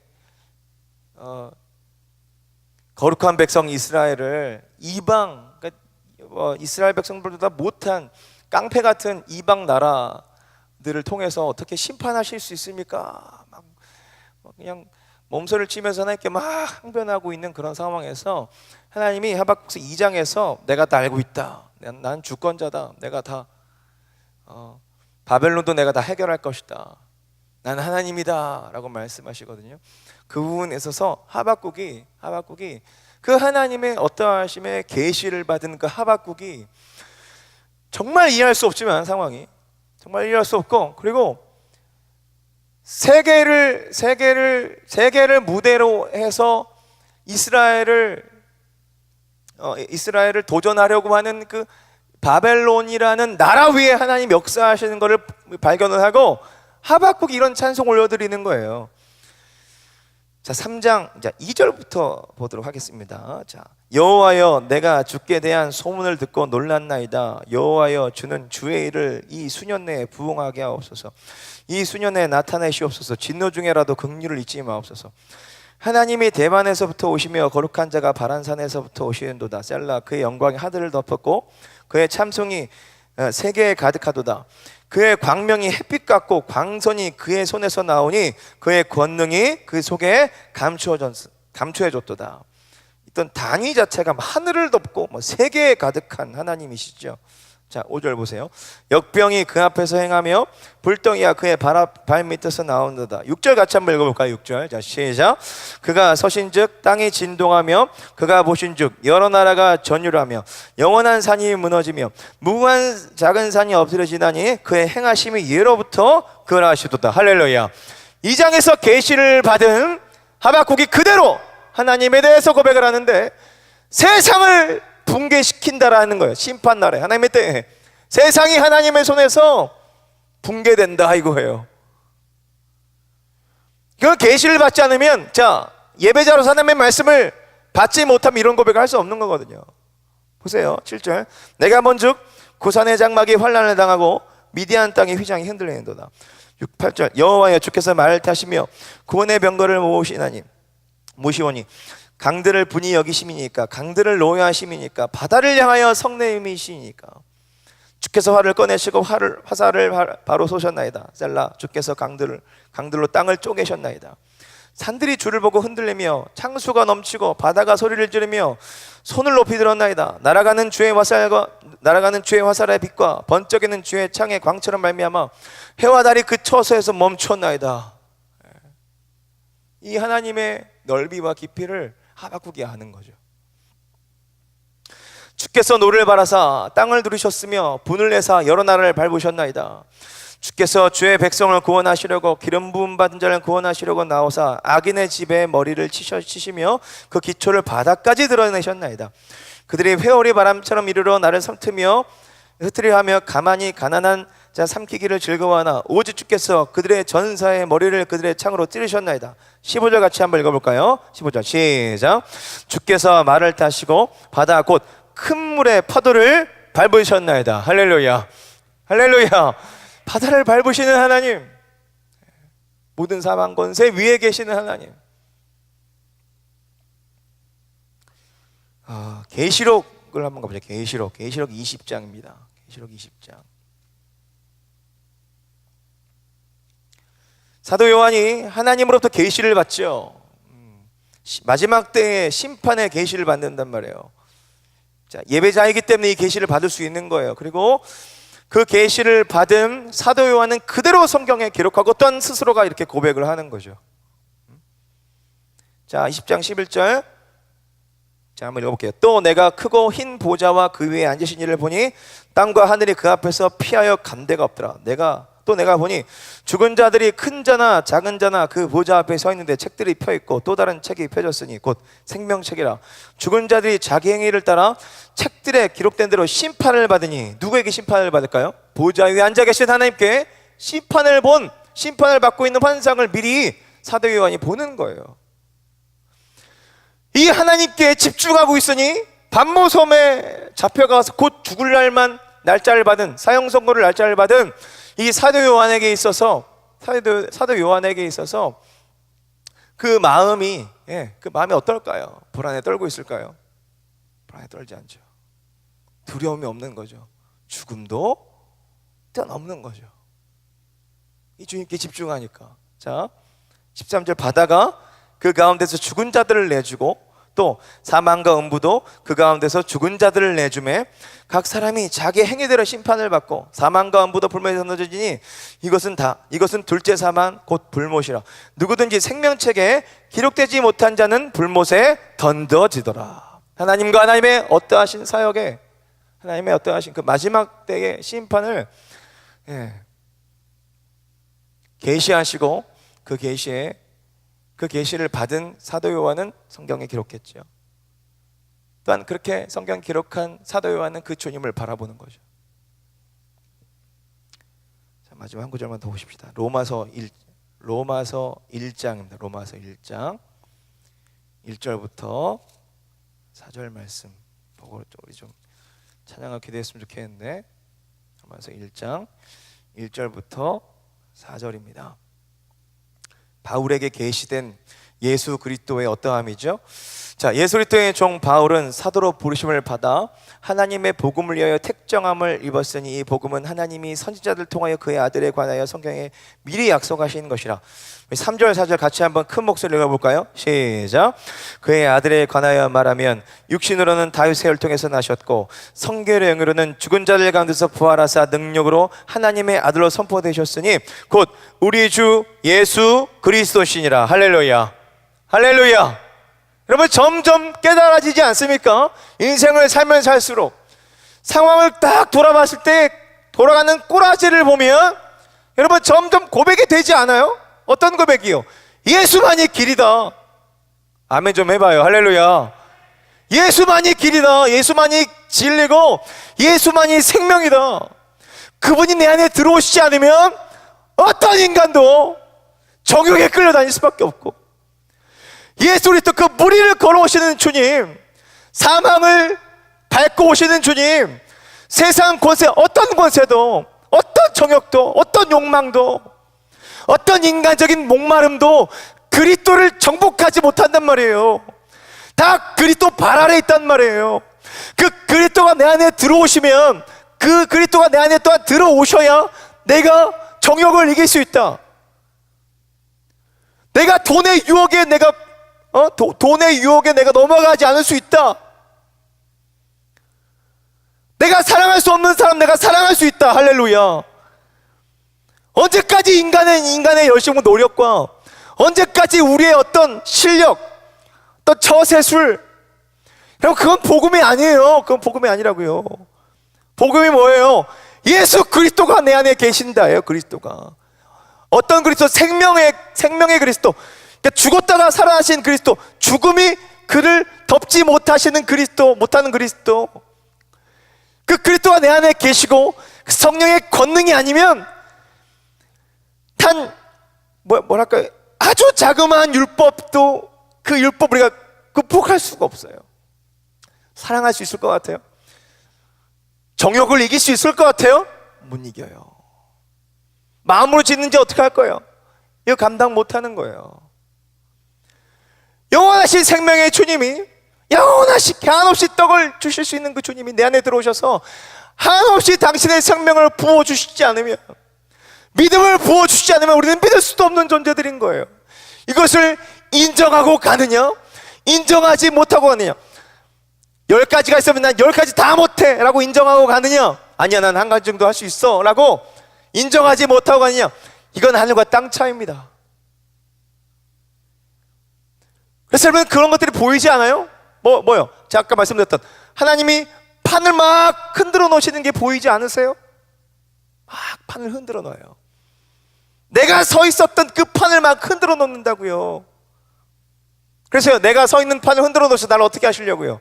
거룩한 백성 이스라엘을 이방, 그러니까 이스라엘 백성들보다 못한 깡패 같은 이방 나라들을 통해서 어떻게 심판하실 수 있습니까? 막 그냥 몸서리를 치면서 하나님께 막 항변하고 있는 그런 상황에서 하나님이 하박국서 2장에서 내가 다 알고 있다, 난 주권자다, 내가 다 바벨론도 내가 다 해결할 것이다, 난 하나님이다 라고 말씀하시거든요. 그 부분에 있어서 하박국이 그 하나님의 어떠하심의 계시를 받은 그 하박국이 정말 이해할 수 없지만, 상황이 정말 이해할 수 없고, 그리고 세계를 무대로 해서 이스라엘을 도전하려고 하는 그 바벨론이라는 나라 위에 하나님 역사하시는 것을 발견을 하고 하박국이 이런 찬송 올려드리는 거예요. 자, 3장 2절부터 보도록 하겠습니다. 자, 여호와여, 내가 주께 대한 소문을 듣고 놀랐나이다. 여호와여, 주는 주의 일을 이 수년 내에 부응하게 하옵소서. 이 수년 내에 나타내시옵소서. 진노 중에라도 긍휼을 잊지 마옵소서. 하나님이 대만에서부터 오시며 거룩한 자가 바란산에서부터 오시는도다. 셀라. 그의 영광이 하늘을 덮었고 그의 참송이 세계에 가득하도다. 그의 광명이 햇빛 같고 광선이 그의 손에서 나오니 그의 권능이 그 속에 감추어졌도다. 어떤 단위 자체가 하늘을 덮고 세계에 가득한 하나님이시죠. 자, 5절 보세요. 역병이 그 앞에서 행하며 불덩이가 그의 발 밑에서 나온도다. 6절 같이 한번 읽어볼까요? 6절. 자, 시작. 그가 서신즉 땅이 진동하며 그가 보신즉 여러 나라가 전율하며 영원한 산이 무너지며 무한 작은 산이 엎드려지나니 그의 행하심이 예로부터 그러하시도다. 할렐루야. 이 장에서 계시를 받은 하박국이 그대로 하나님에 대해서 고백을 하는데, 세상을 붕괴시킨다라는 거예요. 심판날에 하나님의 때에 세상이 하나님의 손에서 붕괴된다 이거예요. 그 계시를 받지 않으면, 자, 예배자로서 하나님의 말씀을 받지 못하면 이런 고백을 할 수 없는 거거든요. 보세요. 7절. 내가 본즉 구산의 장막이 환난을 당하고 미디안 땅의 휘장이 흔들리는도다. 6, 8절. 여호와여, 주께서 말을 타시며 구원의 병거를 모시오니 강들을 분이 여기심이니까, 강들을 노여하심이니까, 바다를 향하여 성내임이시니까. 주께서 활을 꺼내시고 화살을 바로 쏘셨나이다. 셀라. 주께서 강들로 땅을 쪼개셨나이다. 산들이 주를 보고 흔들리며 창수가 넘치고 바다가 소리를 지르며 손을 높이 들었나이다. 날아가는 주의 화살의 빛과 번쩍이는 주의 창의 광처럼 말미암아 해와 달이 그 처소에서 멈췄나이다. 이 하나님의 넓이와 깊이를 하박국이 아는 거죠. 주께서 노를 바라사 땅을 두르셨으며 분을 내사 여러 나라를 밟으셨나이다. 주께서 주의 백성을 구원하시려고 기름 부음 받은 자를 구원하시려고 나오사 악인의 집에 머리를 치시며 그 기초를 바닥까지 드러내셨나이다. 그들이 회오리 바람처럼 이르러 나를 삼트며 흩트리하며 가만히 가난한 자 삼키기를 즐거워하나 오직 주께서 그들의 전사의 머리를 그들의 창으로 찌르셨나이다. 15절 같이 한번 읽어볼까요? 15절 시작. 주께서 말을 타시고 바다 곧 큰 물의 파도를 밟으셨나이다. 할렐루야. 할렐루야. 바다를 밟으시는 하나님, 모든 사망 권세 위에 계시는 하나님. 계시록을 한번 가보자. 계시록 20장입니다. 계시록 20장. 사도 요한이 하나님으로부터 계시를 받죠. 마지막 때에 심판의 계시를 받는단 말이에요. 자, 예배자이기 때문에 이 계시를 받을 수 있는 거예요. 그리고 그 계시를 받은 사도 요한은 그대로 성경에 기록하고 또한 스스로가 이렇게 고백을 하는 거죠. 자, 20장 11절. 자, 한번 읽어볼게요. 또 내가 크고 흰 보좌와 그 위에 앉으신 이를 보니 땅과 하늘이 그 앞에서 피하여 간 데가 없더라. 내가 보니 죽은 자들이 큰 자나 작은 자나 그 보좌 앞에 서 있는데 책들이 펴 있고 또 다른 책이 펴졌으니 곧 생명책이라. 죽은 자들이 자기 행위를 따라 책들에 기록된 대로 심판을 받으니. 누구에게 심판을 받을까요? 보좌 위에 앉아 계신 하나님께 심판을 받고 있는 환상을 미리 사도 요한이 보는 거예요. 이 하나님께 집중하고 있으니 밤모섬에 잡혀가서 곧 죽을 날만 날짜를 받은, 사형 선고를 날짜를 받은 이 사도 요한에게 있어서 그 마음이 어떨까요? 불안에 떨고 있을까요? 불안에 떨지 않죠. 두려움이 없는 거죠. 죽음도 뛰어넘는 거죠. 이 주님께 집중하니까. 자, 13절, 바다가 그 가운데서 죽은 자들을 내주고 또 사망과 음부도 그 가운데서 죽은 자들을 내주매 각 사람이 자기 행위대로 심판을 받고 사망과 음부도 불못에 던져지니 이것은 둘째 사망 곧 불못이라. 누구든지 생명책에 기록되지 못한 자는 불못에 던져지더라. 하나님과 하나님의 어떠하신 사역에, 하나님의 어떠하신 그 마지막 때의 심판을 계시하시고 그 계시를 받은 사도 요한은 성경에 기록했죠. 또한 그렇게 성경 기록한 사도 요한은 그 주님을 바라보는 거죠. 자, 마지막 한 구절만 더 보십시다. 로마서 1장입니다. 로마서 1장 1절부터 4절 말씀 보고 우리 좀 찬양을 기도했으면 좋겠는데, 로마서 1장 1절부터 4절입니다. 바울에게 계시된 예수 그리스도의 어떠함이죠? 자, 예수 그리스도의 종 바울은 사도로 부르심을 받아 하나님의 복음을 위하여 택정함을 입었으니 이 복음은 하나님이 선지자들 통하여 그의 아들에 관하여 성경에 미리 약속하신 것이라. 3절 4절 같이 한번 큰 목소리로 읽어볼까요? 시작. 그의 아들에 관하여 말하면 육신으로는 다윗의 혈통에서 나셨고 성결의 영으로는 죽은 자들 가운데서 부활하사 능력으로 하나님의 아들로 선포되셨으니 곧 우리 주 예수 그리스도시니라. 할렐루야, 할렐루야. 여러분, 점점 깨달아지지 않습니까? 인생을 살면 살수록 상황을 딱 돌아봤을 때 돌아가는 꼬라지를 보면 여러분 점점 고백이 되지 않아요? 어떤 고백이요? 예수만이 길이다. 아멘 좀 해봐요. 할렐루야. 예수만이 길이다. 예수만이 진리고 예수만이 생명이다. 그분이 내 안에 들어오시지 않으면 어떤 인간도 정욕에 끌려다닐 수밖에 없고, 예수 그리스도 그 무리를 걸어오시는 주님, 사망을 밟고 오시는 주님, 세상 권세, 어떤 권세도, 어떤 정욕도, 어떤 욕망도, 어떤 인간적인 목마름도 그리스도를 정복하지 못한단 말이에요. 다 그리스도 발 아래 있단 말이에요. 그 그리스도가 내 안에 들어오시면, 그 그리스도가 내 안에 또한 들어오셔야 내가 정욕을 이길 수 있다. 내가 돈의 유혹에 내가 넘어가지 않을 수 있다. 내가 사랑할 수 없는 사람 내가 사랑할 수 있다. 할렐루야. 언제까지 인간의 열심과 노력과, 언제까지 우리의 어떤 실력, 또 처세술, 그건 복음이 아니에요. 그건 복음이 아니라고요. 복음이 뭐예요? 예수 그리스도가 내 안에 계신다예요. 그리스도가 어떤 그리스도? 생명의 그리스도. 그러니까 죽었다가 살아나신 그리스도, 죽음이 그를 덮지 못하시는 그리스도, 못하는 그리스도. 그 그리스도가 내 안에 계시고 그 성령의 권능이 아니면 뭐랄까 아주 자그마한 율법도 그 율법 우리가 극복할 수가 없어요. 사랑할 수 있을 것 같아요? 정욕을 이길 수 있을 것 같아요? 못 이겨요. 마음으로 짓는지 어떻게 할 거예요? 이거 감당 못하는 거예요. 영원하신 생명의 주님이, 영원하신 한없이 떡을 주실 수 있는 그 주님이 내 안에 들어오셔서 한없이 당신의 생명을 부어주시지 않으면, 믿음을 부어주시지 않으면 우리는 믿을 수도 없는 존재들인 거예요. 이것을 인정하고 가느냐, 인정하지 못하고 가느냐. 10가지가 있으면 난 10가지 다 못해 라고 인정하고 가느냐, 아니야 난 한 가지 정도 할 수 있어 라고 인정하지 못하고 가느냐. 이건 하늘과 땅 차이입니다. 그래서 여러분 그런 것들이 보이지 않아요? 뭐요? 제가 아까 말씀드렸던 하나님이 판을 막 흔들어 놓으시는 게 보이지 않으세요? 막 판을 흔들어 놓아요. 내가 서 있었던 그 판을 막 흔들어 놓는다고요. 그래서 내가 서 있는 판을 흔들어 놓으셔서 나를 어떻게 하시려고요?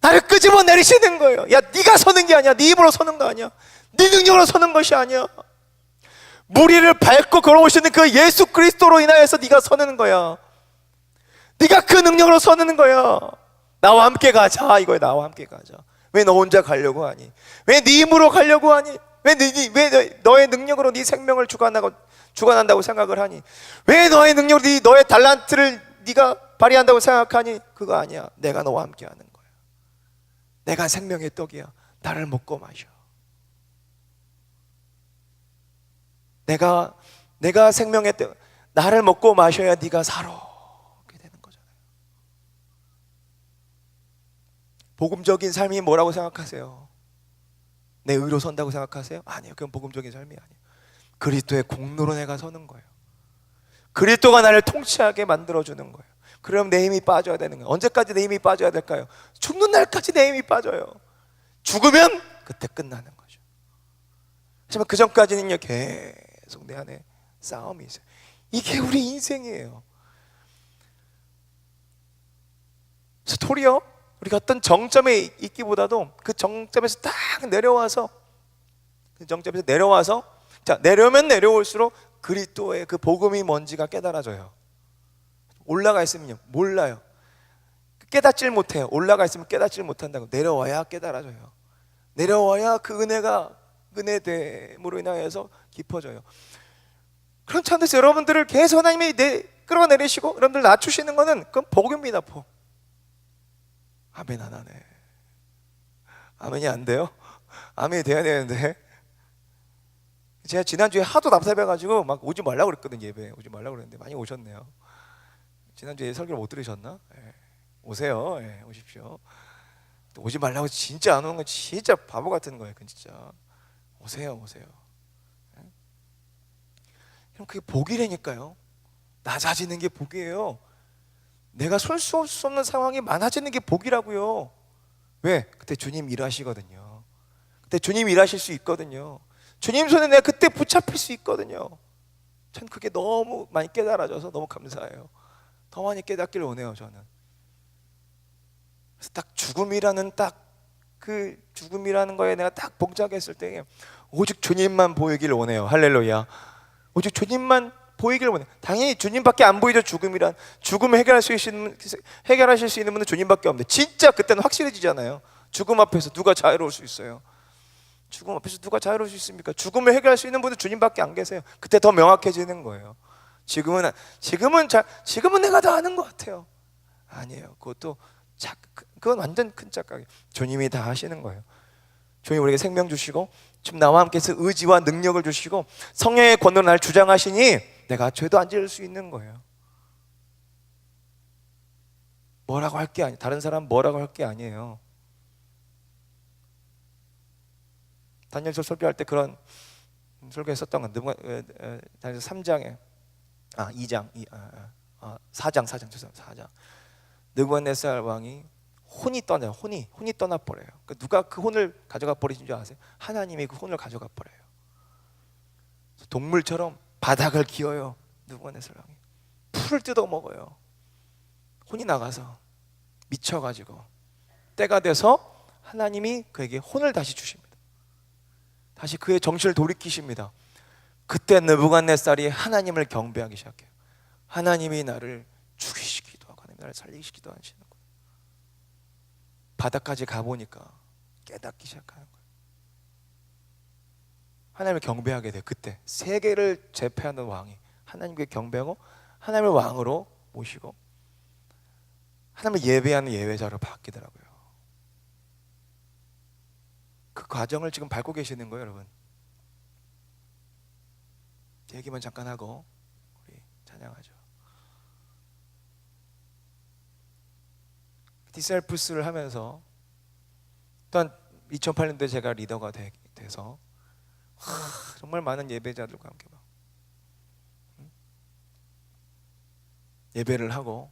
나를 끄집어 내리시는 거예요. 야, 네가 서는 게 아니야. 네 입으로 서는 거 아니야. 네 능력으로 서는 것이 아니야. 무리를 밟고 걸어오시는 그 예수 그리스도로 인하여서 네가 서는 거야. 네가 그 능력으로 서는 거야. 나와 함께 가자 이거야. 나와 함께 가자. 왜 너 혼자 가려고 하니? 왜 네 힘으로 가려고 하니? 왜 너의 능력으로 네 생명을 주관한다고 생각을 하니? 왜 너의 능력으로 너의 달란트를 네가 발휘한다고 생각하니? 그거 아니야. 내가 너와 함께 하는 거야. 내가 생명의 떡이야. 나를 먹고 마셔. 내가 생명의 떡, 나를 먹고 마셔야 네가 살아. 그렇게 되는 거잖아요. 복음적인 삶이 뭐라고 생각하세요? 내 의로 선다고 생각하세요? 아니요. 그건 복음적인 삶이 아니에요. 그리스도의 공로로 내가 서는 거예요. 그리스도가 나를 통치하게 만들어주는 거예요. 그럼 내 힘이 빠져야 되는 거예요. 언제까지 내 힘이 빠져야 될까요? 죽는 날까지 내 힘이 빠져요. 죽으면 그때 끝나는 거죠. 하지만 그 전까지는요, 계속 내 안에 싸움이 있어요. 이게 우리 인생이에요. 스토리요? 우리가 어떤 정점에 있기보다도 그 정점에서 딱 내려와서, 자, 내려오면 내려올수록 그리스도의 그 복음이 뭔지가 깨달아져요. 올라가 있으면요, 몰라요. 깨닫질 못해요. 올라가 있으면 깨닫질 못한다고. 내려와야 깨달아져요. 내려와야 그 은혜가 은혜됨으로 인하여서 깊어져요. 그렇지 않듯이 여러분들을 계속 하나님이 끌어내리시고 여러분들 낮추시는 거는 그건 복음입니다. 복. 아멘 안 하네. 아멘이 안 돼요? 아멘이 돼야 되는데. 제가 지난주에 하도 답답해가지고 막 오지 말라고 그랬거든요. 예배 오지 말라고 그랬는데 많이 오셨네요. 지난주에 설교를 못 들으셨나? 예. 오세요. 예, 오십시오. 오지 말라고 진짜 안 오는 건 진짜 바보 같은 거예요. 그건 진짜. 오세요. 예? 그럼 그게 복이라니까요. 낮아지는 게 복이에요. 내가 설 수 없는 상황이 많아지는 게 복이라고요. 왜? 그때 주님 일하시거든요. 그때 주님 일하실 수 있거든요. 주님 손에 내가 그때 붙잡힐 수 있거든요. 전 그게 너무 많이 깨달아져서 너무 감사해요. 더 많이 깨닫기를 원해요. 저는. 그래서 딱 죽음이라는 거에 내가 딱 봉착했을 때 오직 주님만 보이기를 원해요. 할렐루야. 오직 주님만 보이기를 원해요. 당연히 주님밖에 안 보이죠. 죽음을 해결하실 수 있는 분은 주님밖에 없는데, 진짜 그때는 확실해지잖아요. 죽음 앞에서 누가 자유로울 수 있어요? 죽음 앞에서 누가 자유로울 수 있습니까? 죽음을 해결할 수 있는 분은 주님밖에 안 계세요. 그때 더 명확해지는 거예요. 지금은 내가 다 아는 것 같아요. 아니에요. 그건 완전 큰 착각이에요. 주님이 다 하시는 거예요. 주님이 우리에게 생명 주시고 지금 나와 함께서 의지와 능력을 주시고 성령의 권능을 날 주장하시니 내가 죄도 안 지을 수 있는 거예요. 뭐라고 할 게 아니에요. 다른 사람 뭐라고 할 게 아니에요. 다니엘서 설교할 때 그런 설교했었던 건 다니엘서 3장에 4장 느부갓네살 왕이 혼이 떠나버려요. 그러니까 누가 그 혼을 가져가 버리신 줄 아세요? 하나님이 그 혼을 가져가 버려요. 동물처럼 바닥을 기어요. 느부갓네살 왕이 풀을 뜯어 먹어요. 혼이 나가서 미쳐가지고 때가 돼서 하나님이 그에게 혼을 다시 주십니다. 다시 그의 정신을 돌이키십니다. 그때 느부갓네살이 하나님을 경배하기 시작해요. 하나님이 나를 죽이시기도 하고 하나님이 나를 살리시기도 하시는 거예요. 바닥까지 가보니까 깨닫기 시작하는 거예요. 하나님을 경배하게 돼요. 그때 세계를 제패하는 왕이 하나님께 경배하고 하나님을 왕으로 모시고 하나님을 예배하는 예배자로 바뀌더라고요. 그 과정을 지금 밟고 계시는 거예요, 여러분. 얘기만 잠깐 하고 우리 찬양하죠. 디셀프스를 하면서 또한 2008년도에 제가 리더가 돼서 정말 많은 예배자들과 함께 막 예배를 하고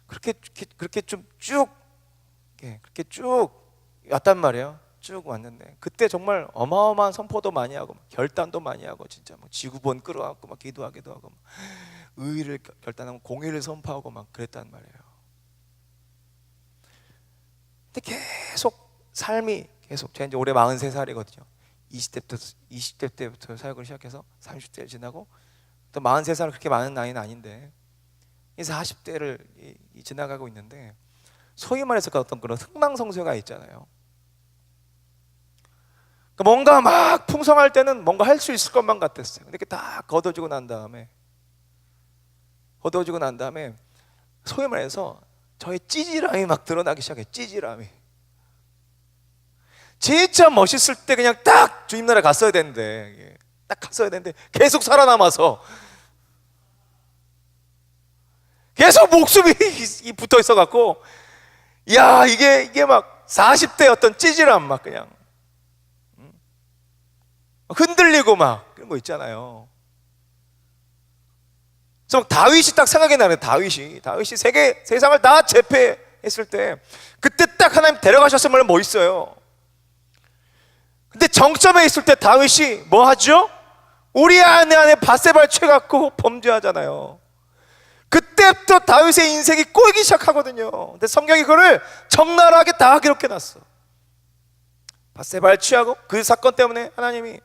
그렇게 좀 그렇게 쭉 왔단 말이에요. 쭉 왔는데 그때 정말 어마어마한 선포도 많이 하고 결단도 많이 하고 진짜 막 지구본 끌어안고 막 기도하기도 하고 막 의의를 결단하고 공의를 선포하고 막 그랬단 말이에요. 근데 삶이 제가 이제 올해 43살이거든요. 20대 때부터 사역을 시작해서 30대를 지나고 또 43살은 그렇게 많은 나이는 아닌데 이제 40대를 지나가고 있는데 소위 말해서 어떤 그런 흥망성쇠가 있잖아요. 그러니까 뭔가 막 풍성할 때는 뭔가 할 수 있을 것만 같았어요. 근데 이렇게 다 거둬지고 난 다음에 소위 말해서 저의 찌질함이 막 드러나기 시작해요. 찌질함이. 진짜 멋있을 때 그냥 딱 주님 나라에 갔어야 되는데, 딱 갔어야 되는데 계속 살아남아서 계속 목숨이 붙어 있어 갖고, 야, 이게 막 40대 어떤 찌질함 막 그냥 흔들리고 막 그런 거 있잖아요. 그래서 다윗이 딱 생각이 나네. 다윗이 세상을 다 제패했을 때 그때 딱 하나님 데려가셨으면 멋있어요. 근데 정점에 있을 때 다윗이 뭐 하죠? 우리아 안에 밧세바를 취해갖고 범죄하잖아요. 그때부터 다윗의 인생이 꼬이기 시작하거든요. 근데 성경이 그걸 적나라하게 다 기록해놨어. 밧세바를 취하고 그 사건 때문에 하나님이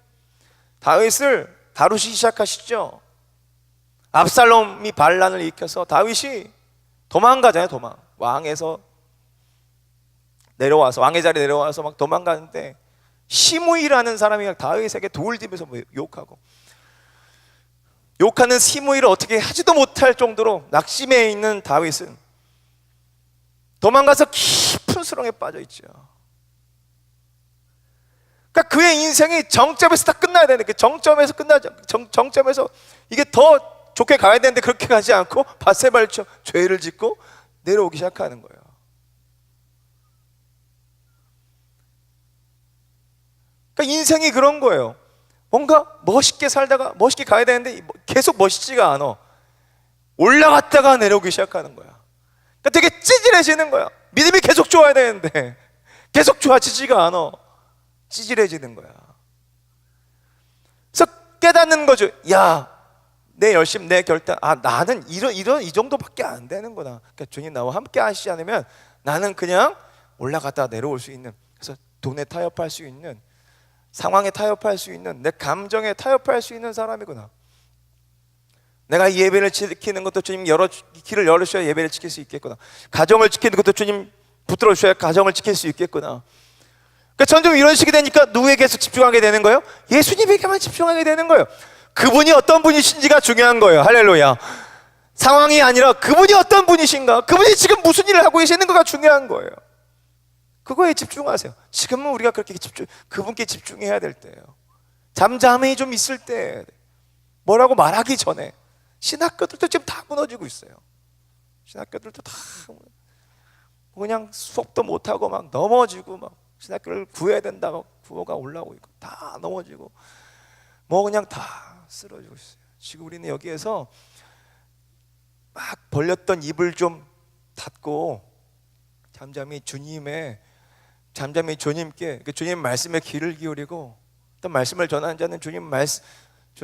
다윗을 다루시기 시작하시죠. 압살롬이 반란을 일으켜서 다윗이 도망가잖아요. 왕에서 내려와서, 왕의 자리에 내려와서 막 도망가는데, 시므이라는 사람이 다윗에게 돌 집에서 욕하고, 욕하는 시므이를 어떻게 하지도 못할 정도로 낙심해 있는 다윗은 도망가서 깊은 수렁에 빠져 있죠. 그러니까 그의 인생이 정점에서 다 끝나야 되는데, 그 정점에서 끝나죠. 정점에서 이게 더 좋게 가야 되는데 그렇게 가지 않고 밧세바를 쳐 죄를 짓고 내려오기 시작하는 거예요. 그러니까 인생이 그런 거예요. 뭔가 멋있게 살다가 멋있게 가야 되는데 계속 멋있지가 않아. 올라갔다가 내려오기 시작하는 거야. 그러니까 되게 찌질해지는 거야. 믿음이 계속 좋아야 되는데 계속 좋아지지가 않아. 찌질해지는 거야. 그래서 깨닫는 거죠. 야, 내 열심, 내 결단, 나는 이 정도밖에 안 되는구나. 그러니까 주님 나와 함께 하시지 않으면 나는 그냥 올라갔다 내려올 수 있는, 그래서 돈에 타협할 수 있는, 상황에 타협할 수 있는, 내 감정에 타협할 수 있는 사람이구나. 내가 예배를 지키는 것도 주님 길을 열으셔야 예배를 지킬 수 있겠구나. 가정을 지키는 것도 주님 붙들어 주셔야 가정을 지킬 수 있겠구나. 그러니까 점점 이런 식이 되니까 누구에게 계속 집중하게 되는 거예요? 예수님에게만 집중하게 되는 거예요. 그분이 어떤 분이신지가 중요한 거예요. 할렐루야. 상황이 아니라 그분이 어떤 분이신가, 그분이 지금 무슨 일을 하고 계시는 거가 중요한 거예요. 그거에 집중하세요. 지금은 우리가 그렇게 그분께 집중해야 될 때예요. 잠잠히 좀 있을 때, 뭐라고 말하기 전에. 신학교들도 지금 다 무너지고 있어요. 신학교들도 다 그냥 수업도 못하고 막 넘어지고, 막 신학교를 구해야 된다고 구호가 올라오고 있고 다 넘어지고 뭐 그냥 다 쓰러지고 있어요. 지금 우리는 여기에서 막 벌렸던 입을 좀 닫고 잠잠히 주님께 주님 말씀에 귀를 기울이고, 또 말씀을 전하는 자는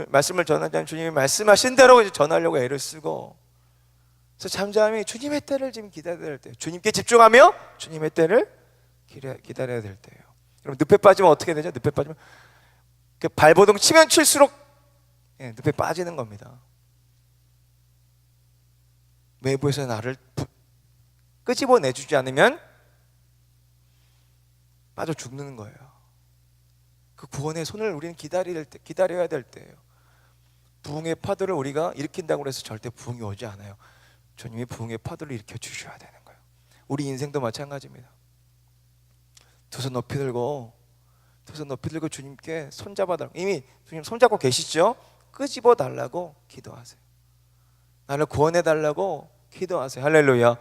말씀을 전하는 자는 주님이 말씀하신 대로 전하려고 애를 쓰고, 그래서 잠잠히 주님의 때를 지금 기다려야 될 때예요. 주님께 집중하며 주님의 때를 기다려야 될 때예요. 여러분, 늪에 빠지면 어떻게 되죠? 늪에 빠지면 발버둥 치면 칠수록 늪에 빠지는 겁니다. 외부에서 나를 끄집어내주지 않으면 빠져 죽는 거예요. 그 구원의 손을 우리는 기다려야 될 때예요. 부흥의 파도를 우리가 일으킨다고 해서 절대 부흥이 오지 않아요. 주님이 부흥의 파도를 일으켜 주셔야 되는 거예요. 우리 인생도 마찬가지입니다. 두 손 높이 들고 주님께 손잡아달라고, 이미 주님 손잡고 계시죠? 끄집어 달라고 기도하세요. 나를 구원해 달라고 기도하세요. 할렐루야.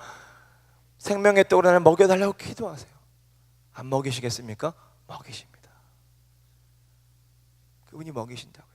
생명의 떡으로 나를 먹여달라고 기도하세요. 안 먹이시겠습니까? 먹이십니다. 그분이 먹이신다고.